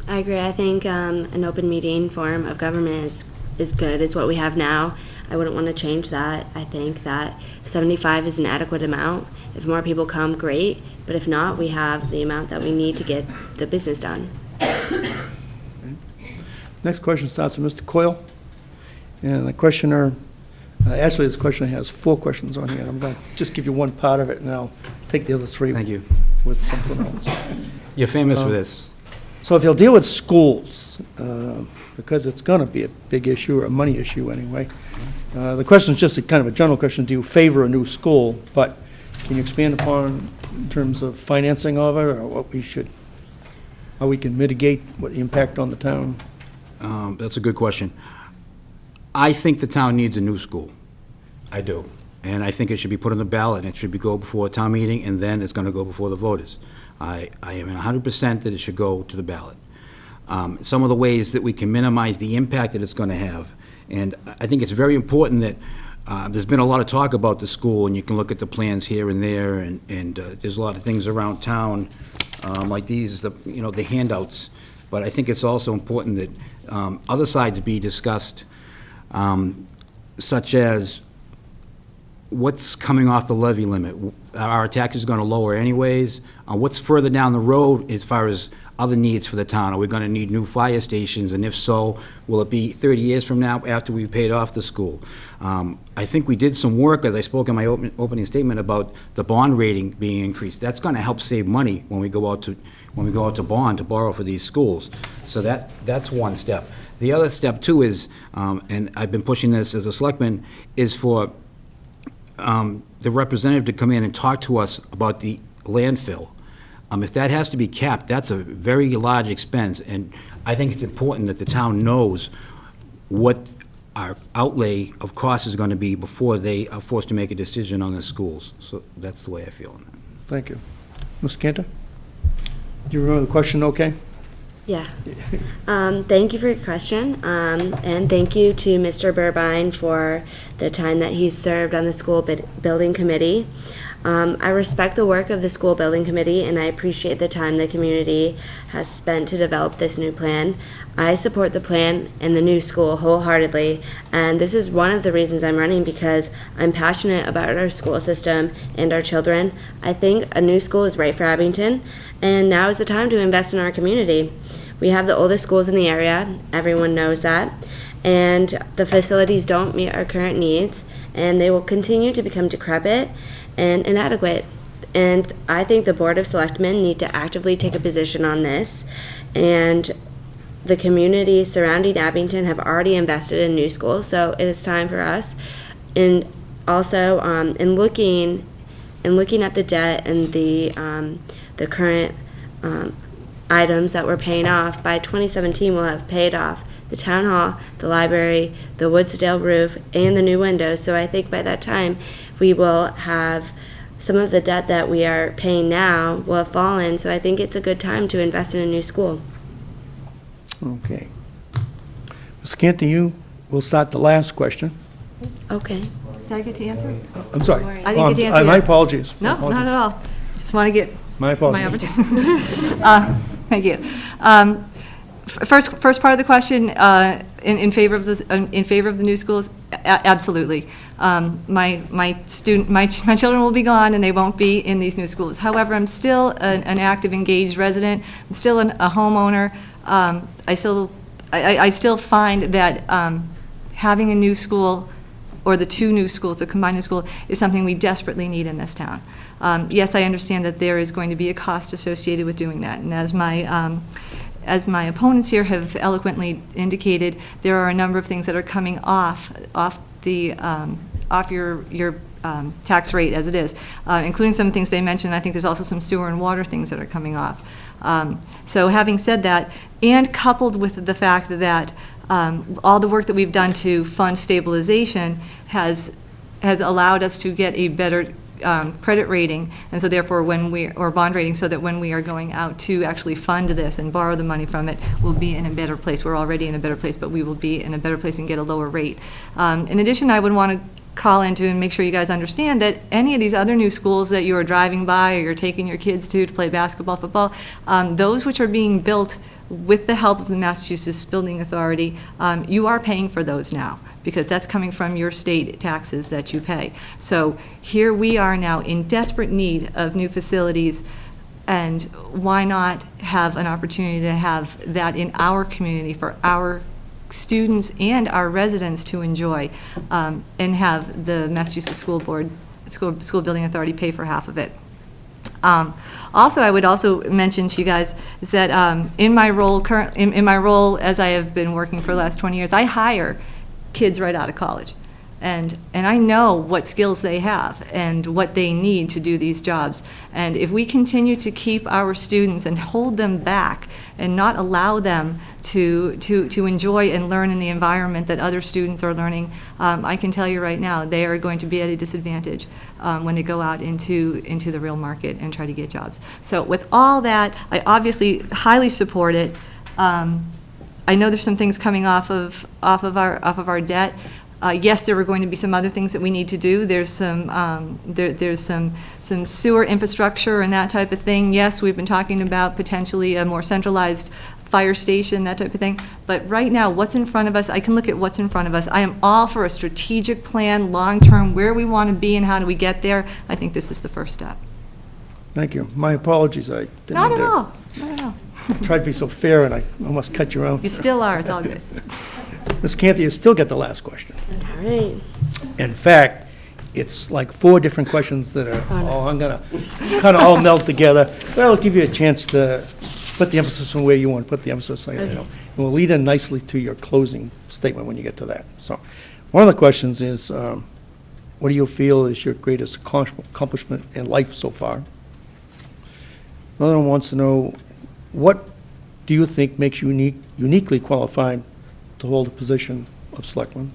I agree. I think an open meeting form of government is good, is what we have now. I wouldn't want to change that. I think that 75 is an adequate amount. If more people come, great, but if not, we have the amount that we need to get the business done. Next question starts with Mr. Coyle. And the questioner, actually, this question has 4 questions on here. I'm going to just give you one part of it, and I'll take the other 3 Thank you. with something else. You're famous for this. So if you'll deal with schools, because it's going to be a big issue, or a money issue anyway, the question is just a kind of a general question. Do you favor a new school? But can you expand upon in terms of financing of it, or what we should, how we can mitigate what the impact on the town? That's a good question. I think the town needs a new school. I do. And I think it should be put on the ballot, and it should go before a town meeting, and then it's going to go before the voters. I am in 100% that it should go to the ballot. Some of the ways that we can minimize the impact that it's going to have. And I think it's very important that there's been a lot of talk about the school, and you can look at the plans here and there, and there's a lot of things around town like these, the handouts. But I think it's also important that other sides be discussed, such as what's coming off the levy limit. Are our taxes going to lower anyways? What's further down the road as far as other needs for the town? Are we going to need new fire stations? And if so, will it be 30 years from now after we've paid off the school? I think we did some work, as I spoke in my opening statement, about the bond rating being increased. That's going to help save money when we go out to bond to borrow for these schools. So that's one step. The other step too is, and I've been pushing this as a selectman, is for the representative to come in and talk to us about the landfill. If that has to be capped, that's a very large expense, and I think it's important that the town knows what our outlay of cost is going to be before they are forced to make a decision on the schools. So that's the way I feel on that. Thank you. Mr. Cantor? Do you remember the question okay? Yeah. Thank you for your question, and thank you to Mr. Burbine for the time that he's served on the school building committee. I respect the work of the school building committee, and I appreciate the time the community has spent to develop this new plan. I support the plan and the new school wholeheartedly, and this is one of the reasons I'm running, because I'm passionate about our school system and our children. I think a new school is right for Abington, and now is the time to invest in our community. We have the oldest schools in the area, everyone knows that, and the facilities don't meet our current needs, and they will continue to become decrepit and inadequate. And I think the Board of Selectmen need to actively take a position on this, and the communities surrounding Abington have already invested in new schools, so it is time for us. And also, in looking at the debt and the current items that we're paying off, by 2017 we'll have paid off the town hall, the library, the Woodsdale roof, and the new windows. So I think by that time we will have some of the debt that we are paying now will have fallen. So I think it's a good time to invest in a new school. Okay. Mr. Cantor, you will start the last question. Okay. Did I get to answer? I'm sorry. I didn't get to answer My yet. apologies. No, not at all. Just want to get My my apologies. opportunity. Thank you. First part of the question, in favor of the new schools, absolutely. My children will be gone, and they won't be in these new schools. However, I'm still an active, engaged resident. I'm still a homeowner. I still find that having a new school, or the 2 new schools, a combined new school, is something we desperately need in this town. Yes, I understand that there is going to be a cost associated with doing that, and as my opponents here have eloquently indicated, there are a number of things that are coming off your tax rate as it is, including some things they mentioned. I think there's also some sewer and water things that are coming off. So having said that, and coupled with the fact that all the work that we've done to fund stabilization has allowed us to get a better credit rating, and so therefore or bond rating, so that when we are going out to actually fund this and borrow the money from it, we'll be in a better place. We're already in a better place, but we will be in a better place and get a lower rate. In addition, I would want to call into and make sure you guys understand that any of these other new schools that you are driving by or you're taking your kids to play basketball, football, those which are being built with the help of the Massachusetts Building Authority, you are paying for those now, because that's coming from your state taxes that you pay. So here we are now in desperate need of new facilities, and why not have an opportunity to have that in our community for our students and our residents to enjoy, and have the Massachusetts School Building Authority pay for half of it. Also, I would also mention to you guys is that in my role as I have been working for the last 20 years, I hire kids right out of college. And I know what skills they have and what they need to do these jobs. And if we continue to keep our students and hold them back and not allow them to enjoy and learn in the environment that other students are learning, I can tell you right now, they are going to be at a disadvantage when they go out into the real market and try to get jobs. So with all that, I obviously highly support it. I know there's some things coming off of our debt. Yes, there are going to be some other things that we need to do. There's some there's some sewer infrastructure and that type of thing. Yes, we've been talking about potentially a more centralized fire station, that type of thing. But right now, what's in front of us, I can look at what's in front of us. I am all for a strategic plan, long-term, where we want to be and how do we get there. I think this is the first step. Thank you. My apologies. I didn't Not mean at to- all. Not at all. Tried to be so fair, and I almost cut you out. You still are. It's all good. Ms. Canty, you still get the last question. All right. In fact, it's like 4 different questions that are all, I'm going to kind of all meld together. Well, I'll give you a chance to put the emphasis on where you want to put the emphasis. Okay. And we'll lead in nicely to your closing statement when you get to that. So one of the questions is, what do you feel is your greatest accomplishment in life so far? Another one wants to know, what do you think makes you uniquely qualified to hold the position of selectwoman?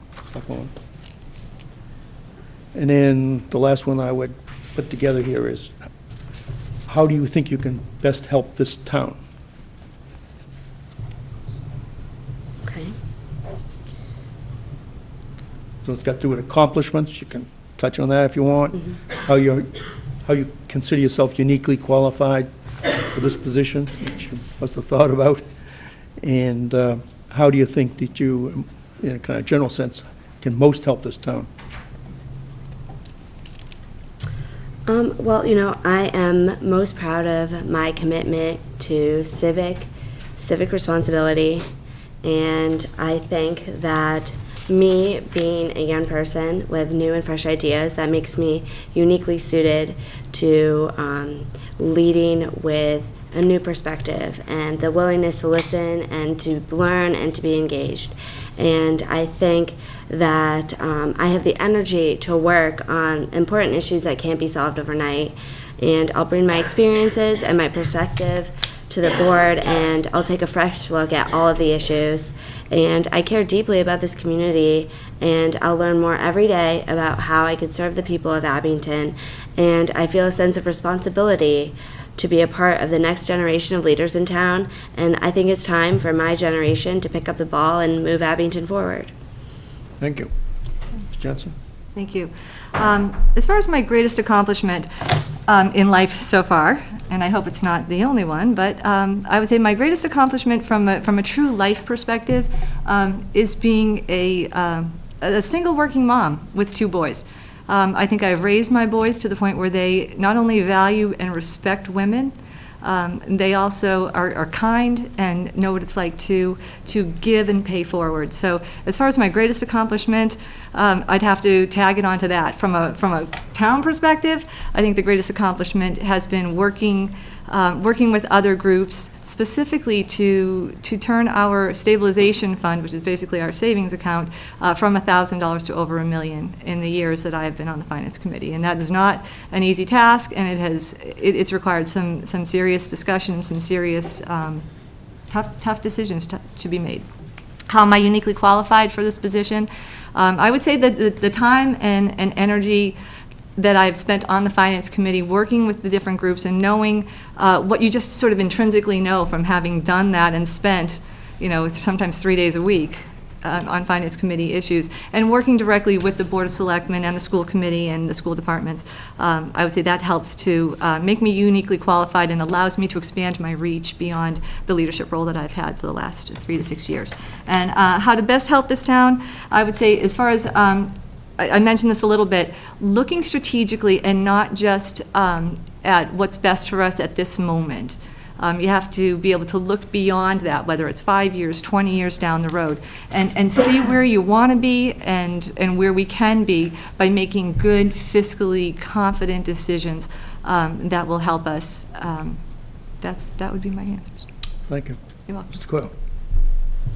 And then the last one I would put together here is, how do you think you can best help this town? Okay. So it's got to do with accomplishments. You can touch on that if you want. How you consider yourself uniquely qualified for this position, which you must have thought about. And how do you think that you, in a kind of general sense, can most help this town? Well, I am most proud of my commitment to civic responsibility, and I think that me being a young person with new and fresh ideas, that makes me uniquely suited to leading with a new perspective and the willingness to listen and to learn and to be engaged. And I think that I have the energy to work on important issues that can't be solved overnight. And I'll bring my experiences and my perspective to the board, and I'll take a fresh look at all of the issues. And I care deeply about this community, and I'll learn more every day about how I could serve the people of Abington. And I feel a sense of responsibility to be a part of the next generation of leaders in town, and I think it's time for my generation to pick up the ball and move Abington forward. Thank you. Ms. Jensen? Thank you. As far as my greatest accomplishment in life so far, and I hope it's not the only one, but I would say my greatest accomplishment from a true life perspective is being a single working mom with 2 boys. I think I've raised my boys to the point where they not only value and respect women, they also are kind and know what it's like to give and pay forward. So as far as my greatest accomplishment, I'd have to tag it onto that. From a town perspective, I think the greatest accomplishment has been working with other groups, specifically to turn our stabilization fund, which is basically our savings account, from $1,000 to over $1 million in the years that I have been on the Finance Committee. And that is not an easy task, and it's required some serious discussion, some serious tough decisions to be made. How am I uniquely qualified for this position? I would say that the time and energy that I've spent on the Finance Committee working with the different groups and knowing what you just sort of intrinsically know from having done that and spent, sometimes 3 days a week on Finance Committee issues, and working directly with the Board of Selectmen and the school committee and the school departments. I would say that helps to make me uniquely qualified and allows me to expand my reach beyond the leadership role that I've had for the last 3 to 6 years. And how to best help this town, I would say, as far as I mentioned this a little bit, looking strategically and not just at what's best for us at this moment. You have to be able to look beyond that, whether it's 5 years, 20 years down the road, and see where you want to be and where we can be by making good, fiscally confident decisions that will help us. That would be my answers. Thank you. You're welcome. Mr. Coyle.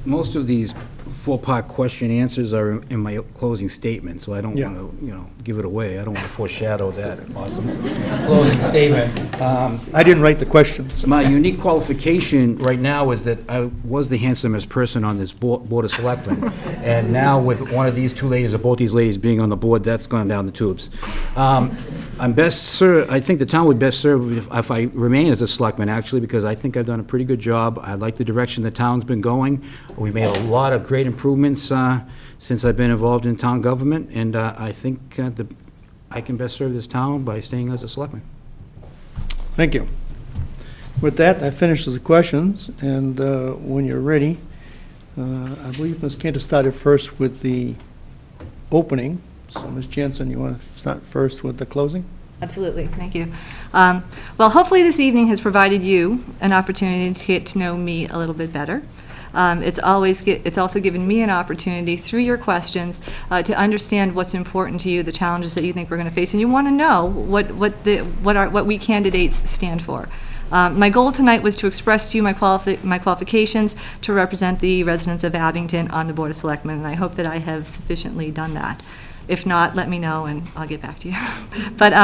Most of these four-part question answers are in my closing statement, so I don't Yeah. want to, give it away. I don't want to foreshadow that awesome closing statement. I didn't write the questions. My unique qualification right now is that I was the handsomest person on this Board of Selectmen, and now with one of these two ladies, or both these ladies being on the board, that's gone down the tubes. I'm best served, I think the town would best serve if I remain as a selectman, actually, because I think I've done a pretty good job. I like the direction the town's been going. We've made a lot of great improvements since I've been involved in town government, and I think I can best serve this town by staying as a selectman. Thank you. With that, that finishes the questions, and when you're ready, I believe Ms. Cantor started first with the opening. So, Ms. Jensen, you want to start first with the closing? Absolutely, thank you. Well, hopefully this evening has provided you an opportunity to get to know me a little bit better. It's also given me an opportunity, through your questions, to understand what's important to you, the challenges that you think we're going to face, and you want to know what we candidates stand for. My goal tonight was to express to you my qualifications to represent the residents of Abington on the Board of Selectmen, and I hope that I have sufficiently done that. If not, let me know and I'll get back to you. But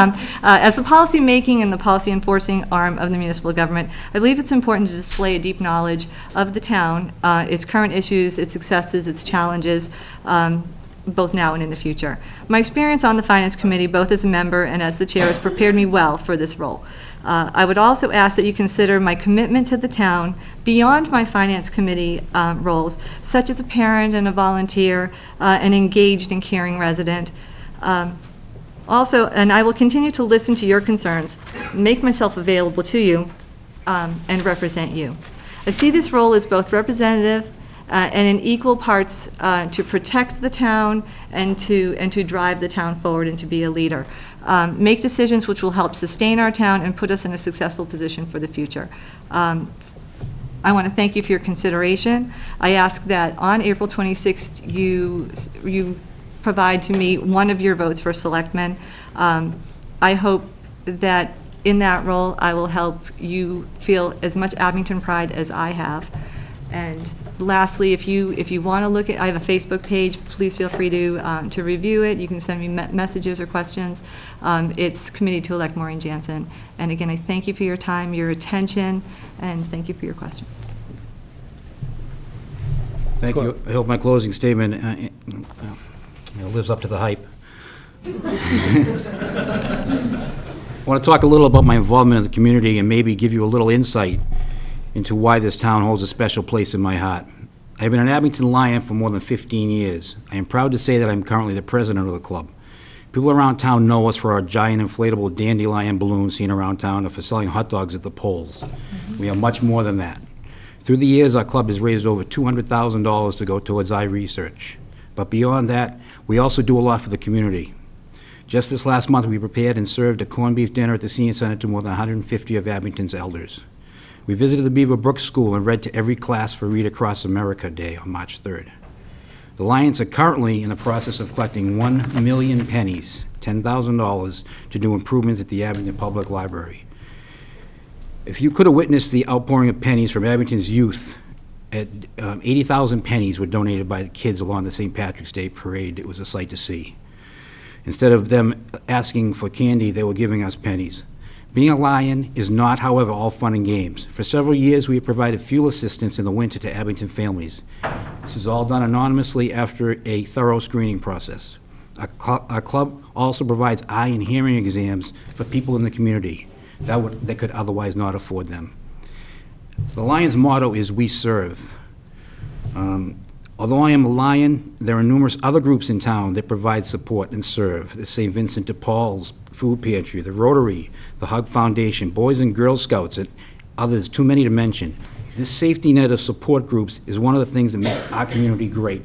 as the policy making and the policy enforcing arm of the municipal government, I believe it's important to display a deep knowledge of the town, its current issues, its successes, its challenges, both now and in the future. My experience on the Finance Committee, both as a member and as the chair, has prepared me well for this role. I would also ask that you consider my commitment to the town beyond my Finance Committee roles, such as a parent and a volunteer, an engaged and caring resident. Also, and I will continue to listen to your concerns, make myself available to you, and represent you. I see this role as both representative and in equal parts to protect the town and to drive the town forward and to be a leader. Make decisions which will help sustain our town and put us in a successful position for the future. I want to thank you for your consideration. I ask that on April 26th, you provide to me one of your votes for selectmen. I hope that in that role, I will help you feel as much Abington pride as I have. And lastly, if you want to look at, I have a Facebook page, please feel free to review it. You can send me messages or questions. It's Committee to Elect Maureen Jansen. And again, I thank you for your time, your attention, and thank you for your questions. Thank you. I hope my closing statement lives up to the hype. I want to talk a little about my involvement in the community and maybe give you a little insight into why this town holds a special place in my heart. I have been an Abington Lion for more than 15 years. I am proud to say that I'm currently the president of the club. People around town know us for our giant inflatable dandelion balloons seen around town or for selling hot dogs at the polls. We are much more than that. Through the years, our club has raised over $200,000 to go towards eye research. But beyond that, we also do a lot for the community. Just this last month, we prepared and served a corned beef dinner at the senior center to more than 150 of Abington's elders. We visited the Beaver Brook School and read to every class for Read Across America Day on March 3rd. The Lions are currently in the process of collecting 1 million pennies, $10,000, to do improvements at the Abington Public Library. If you could have witnessed the outpouring of pennies from Abington's youth, 80,000 pennies were donated by the kids along the St. Patrick's Day parade. It was a sight to see. Instead of them asking for candy, they were giving us pennies. Being a Lion is not, however, all fun and games. For several years, we have provided fuel assistance in the winter to Abington families. This is all done anonymously after a thorough screening process. Our club also provides eye and hearing exams for people in the community that could otherwise not afford them. The Lions' motto is "We Serve." Although I am a Lion, there are numerous other groups in town that provide support and serve. The St. Vincent de Paul's Food Pantry, the Rotary, the Hug Foundation, Boys and Girl Scouts, and others, too many to mention. This safety net of support groups is one of the things that makes our community great.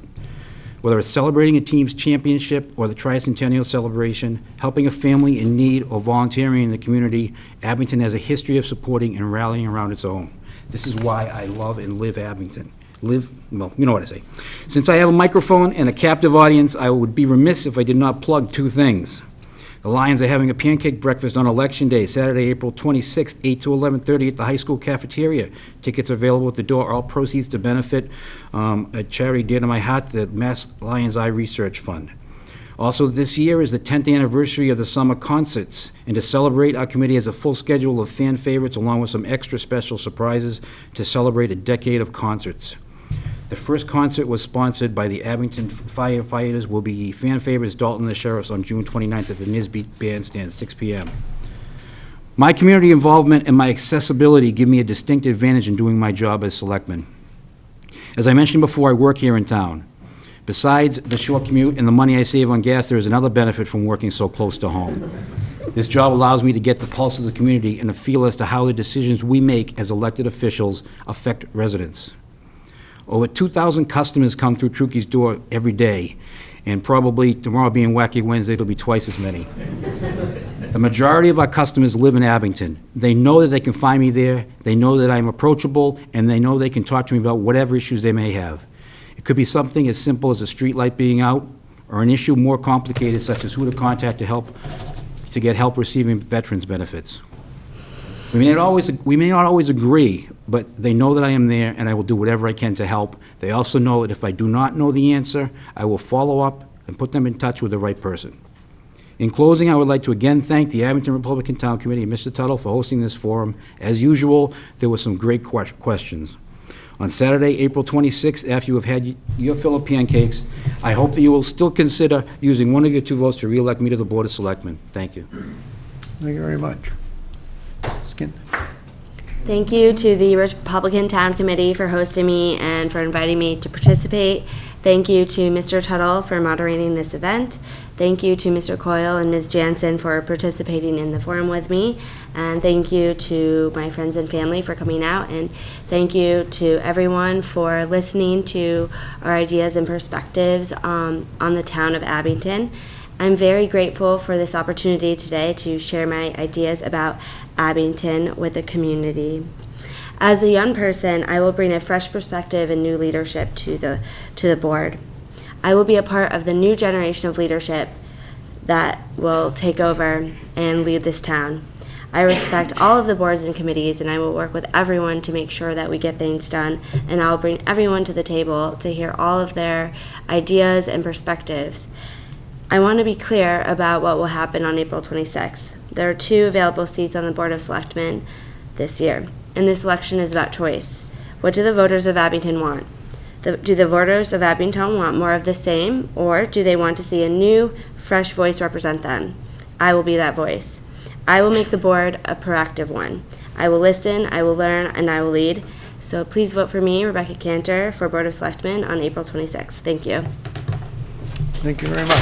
Whether it's celebrating a team's championship or the tricentennial celebration, helping a family in need, or volunteering in the community, Abington has a history of supporting and rallying around its own. This is why I love and live Abington. Well, you know what I say. Since I have a microphone and a captive audience, I would be remiss if I did not plug two things. The Lions are having a pancake breakfast on Election Day, Saturday, April 26th, 8 to 11:30 at the high school cafeteria. Tickets are available at the door. All proceeds to benefit a charity dear to my heart, the Mass Lions Eye Research Fund. Also, this year is the 10th anniversary of the summer concerts, and to celebrate, our committee has a full schedule of fan favorites along with some extra special surprises to celebrate a decade of concerts. The first concert was sponsored by the Abington firefighters, will be fan favorites Dalton and the Sheriffs on June 29th at the Nisbet Bandstand, 6 p.m. My community involvement and my accessibility give me a distinct advantage in doing my job as selectman. As I mentioned before, I work here in town. Besides the short commute and the money I save on gas, there is another benefit from working so close to home. This job allows me to get the pulse of the community and a feel as to how the decisions we make as elected officials affect residents. Over 2,000 customers come through Trukey's door every day, and probably tomorrow being Wacky Wednesday, it'll be twice as many. The majority of our customers live in Abington. They know that they can find me there, they know that I'm approachable, and they know they can talk to me about whatever issues they may have. It could be something as simple as a street light being out, or an issue more complicated such as who to contact to get help receiving veterans benefits. We may not always agree, but they know that I am there and I will do whatever I can to help. They also know that if I do not know the answer, I will follow up and put them in touch with the right person. In closing, I would like to again thank the Abington Republican Town Committee and Mr. Tuttle for hosting this forum. As usual, there were some great questions. On Saturday, April 26th, after you have had your fill of pancakes, I hope that you will still consider using one of your 2 votes to re-elect me to the Board of Selectmen. Thank you. Thank you very much. Skin. Thank you to the Republican Town Committee for hosting me and for inviting me to participate. Thank you to Mr. Tuttle for moderating this event. Thank you to Mr. Coyle and Ms. Jansen for participating in the forum with me. And thank you to my friends and family for coming out. And thank you to everyone for listening to our ideas and perspectives on the town of Abington. I'm very grateful for this opportunity today to share my ideas about Abington with the community. As a young person, I will bring a fresh perspective and new leadership to the board. I will be a part of the new generation of leadership that will take over and lead this town. I respect all of the boards and committees, and I will work with everyone to make sure that we get things done, and I'll bring everyone to the table to hear all of their ideas and perspectives. I want to be clear about what will happen on April 26th. There are 2 available seats on the Board of Selectmen this year, and this election is about choice. What do the voters of Abington want? Do the voters of Abington want more of the same, or do they want to see a new, fresh voice represent them? I will be that voice. I will make the board a proactive one. I will listen, I will learn, and I will lead. So please vote for me, Rebecca Cantor, for Board of Selectmen on April 26th. Thank you. Thank you very much.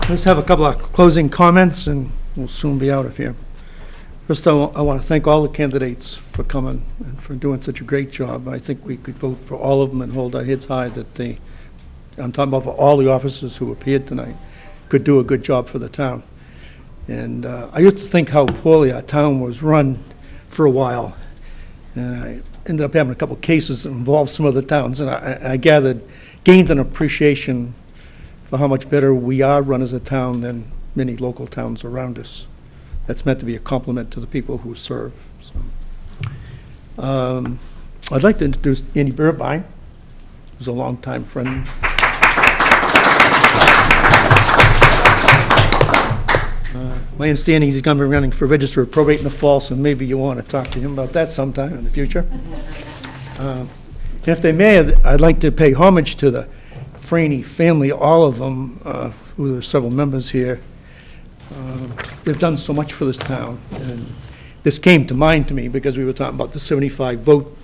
Let's have a couple of closing comments, and we'll soon be out of here. First, I want to thank all the candidates for coming and for doing such a great job. I think we could vote for all of them and hold our heads high that I'm talking about for all the officers who appeared tonight, could do a good job for the town. And I used to think how poorly our town was run for a while. And I ended up having a couple of cases that involved some other towns, and I gained an appreciation for how much better we are run as a town than many local towns around us. That's meant to be a compliment to the people who serve. So, I'd like to introduce Andy Burbine, who's a longtime friend. My understanding is he's going to be running for Register of Probate in the fall, so maybe you want to talk to him about that sometime in the future. And if they may, I'd like to pay homage to the Franey family, all of them, who are several members here. They've done so much for this town, and this came to mind to me because we were talking about the 75 vote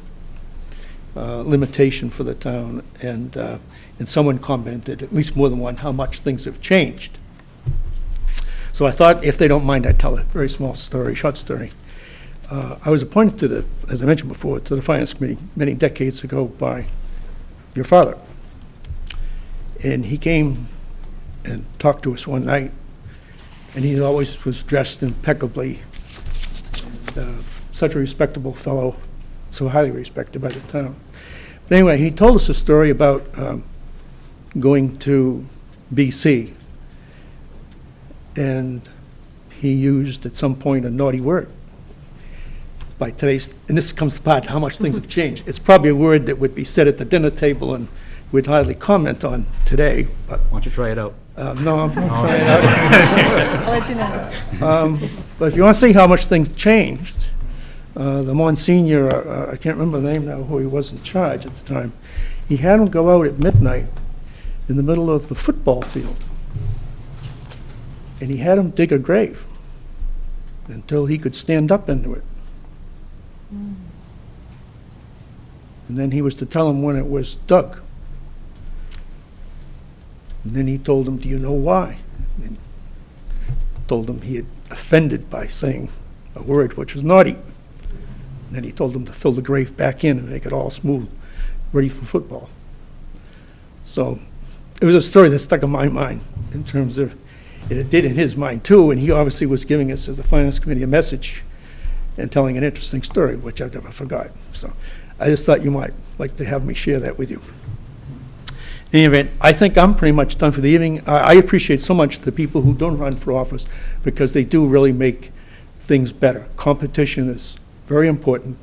limitation for the town, and someone commented, at least more than one, how much things have changed. So I thought, if they don't mind, I'd tell a very small story, short story. I was appointed to the, as I mentioned before, to the Finance Committee many decades ago by your father. And he came and talked to us one night, and he always was dressed impeccably. And, such a respectable fellow, so highly respected by the town. But anyway, he told us a story about going to BC, and he used at some point a naughty word. By today's, and this comes to part how much things have changed. It's probably a word that would be said at the dinner table and we'd hardly comment on today, but Why don't you try it out? no, I'm not trying out. I'll let you know. But if you want to see how much things changed, the Monsignor, I can't remember the name now, who he was in charge at the time, he had him go out at midnight in the middle of the football field, and he had him dig a grave until he could stand up into it. And then he was to tell him when it was dug. And then he told him, do you know why? And told him he had offended by saying a word which was naughty. And then he told him to fill the grave back in and make it all smooth, ready for football. So it was a story that stuck in my mind in terms of, and it did in his mind too, and he obviously was giving us as a Finance Committee a message and telling an interesting story, which I've never forgot. So I just thought you might like to have me share that with you. In any event, I think I'm pretty much done for the evening. I appreciate so much the people who don't run for office because they do really make things better. Competition is very important,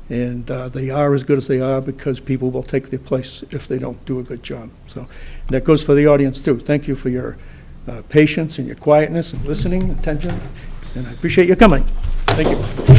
and they are as good as they are because people will take their place if they don't do a good job. So that goes for the audience too. Thank you for your patience and your quietness and listening, attention, and I appreciate your coming. Thank you.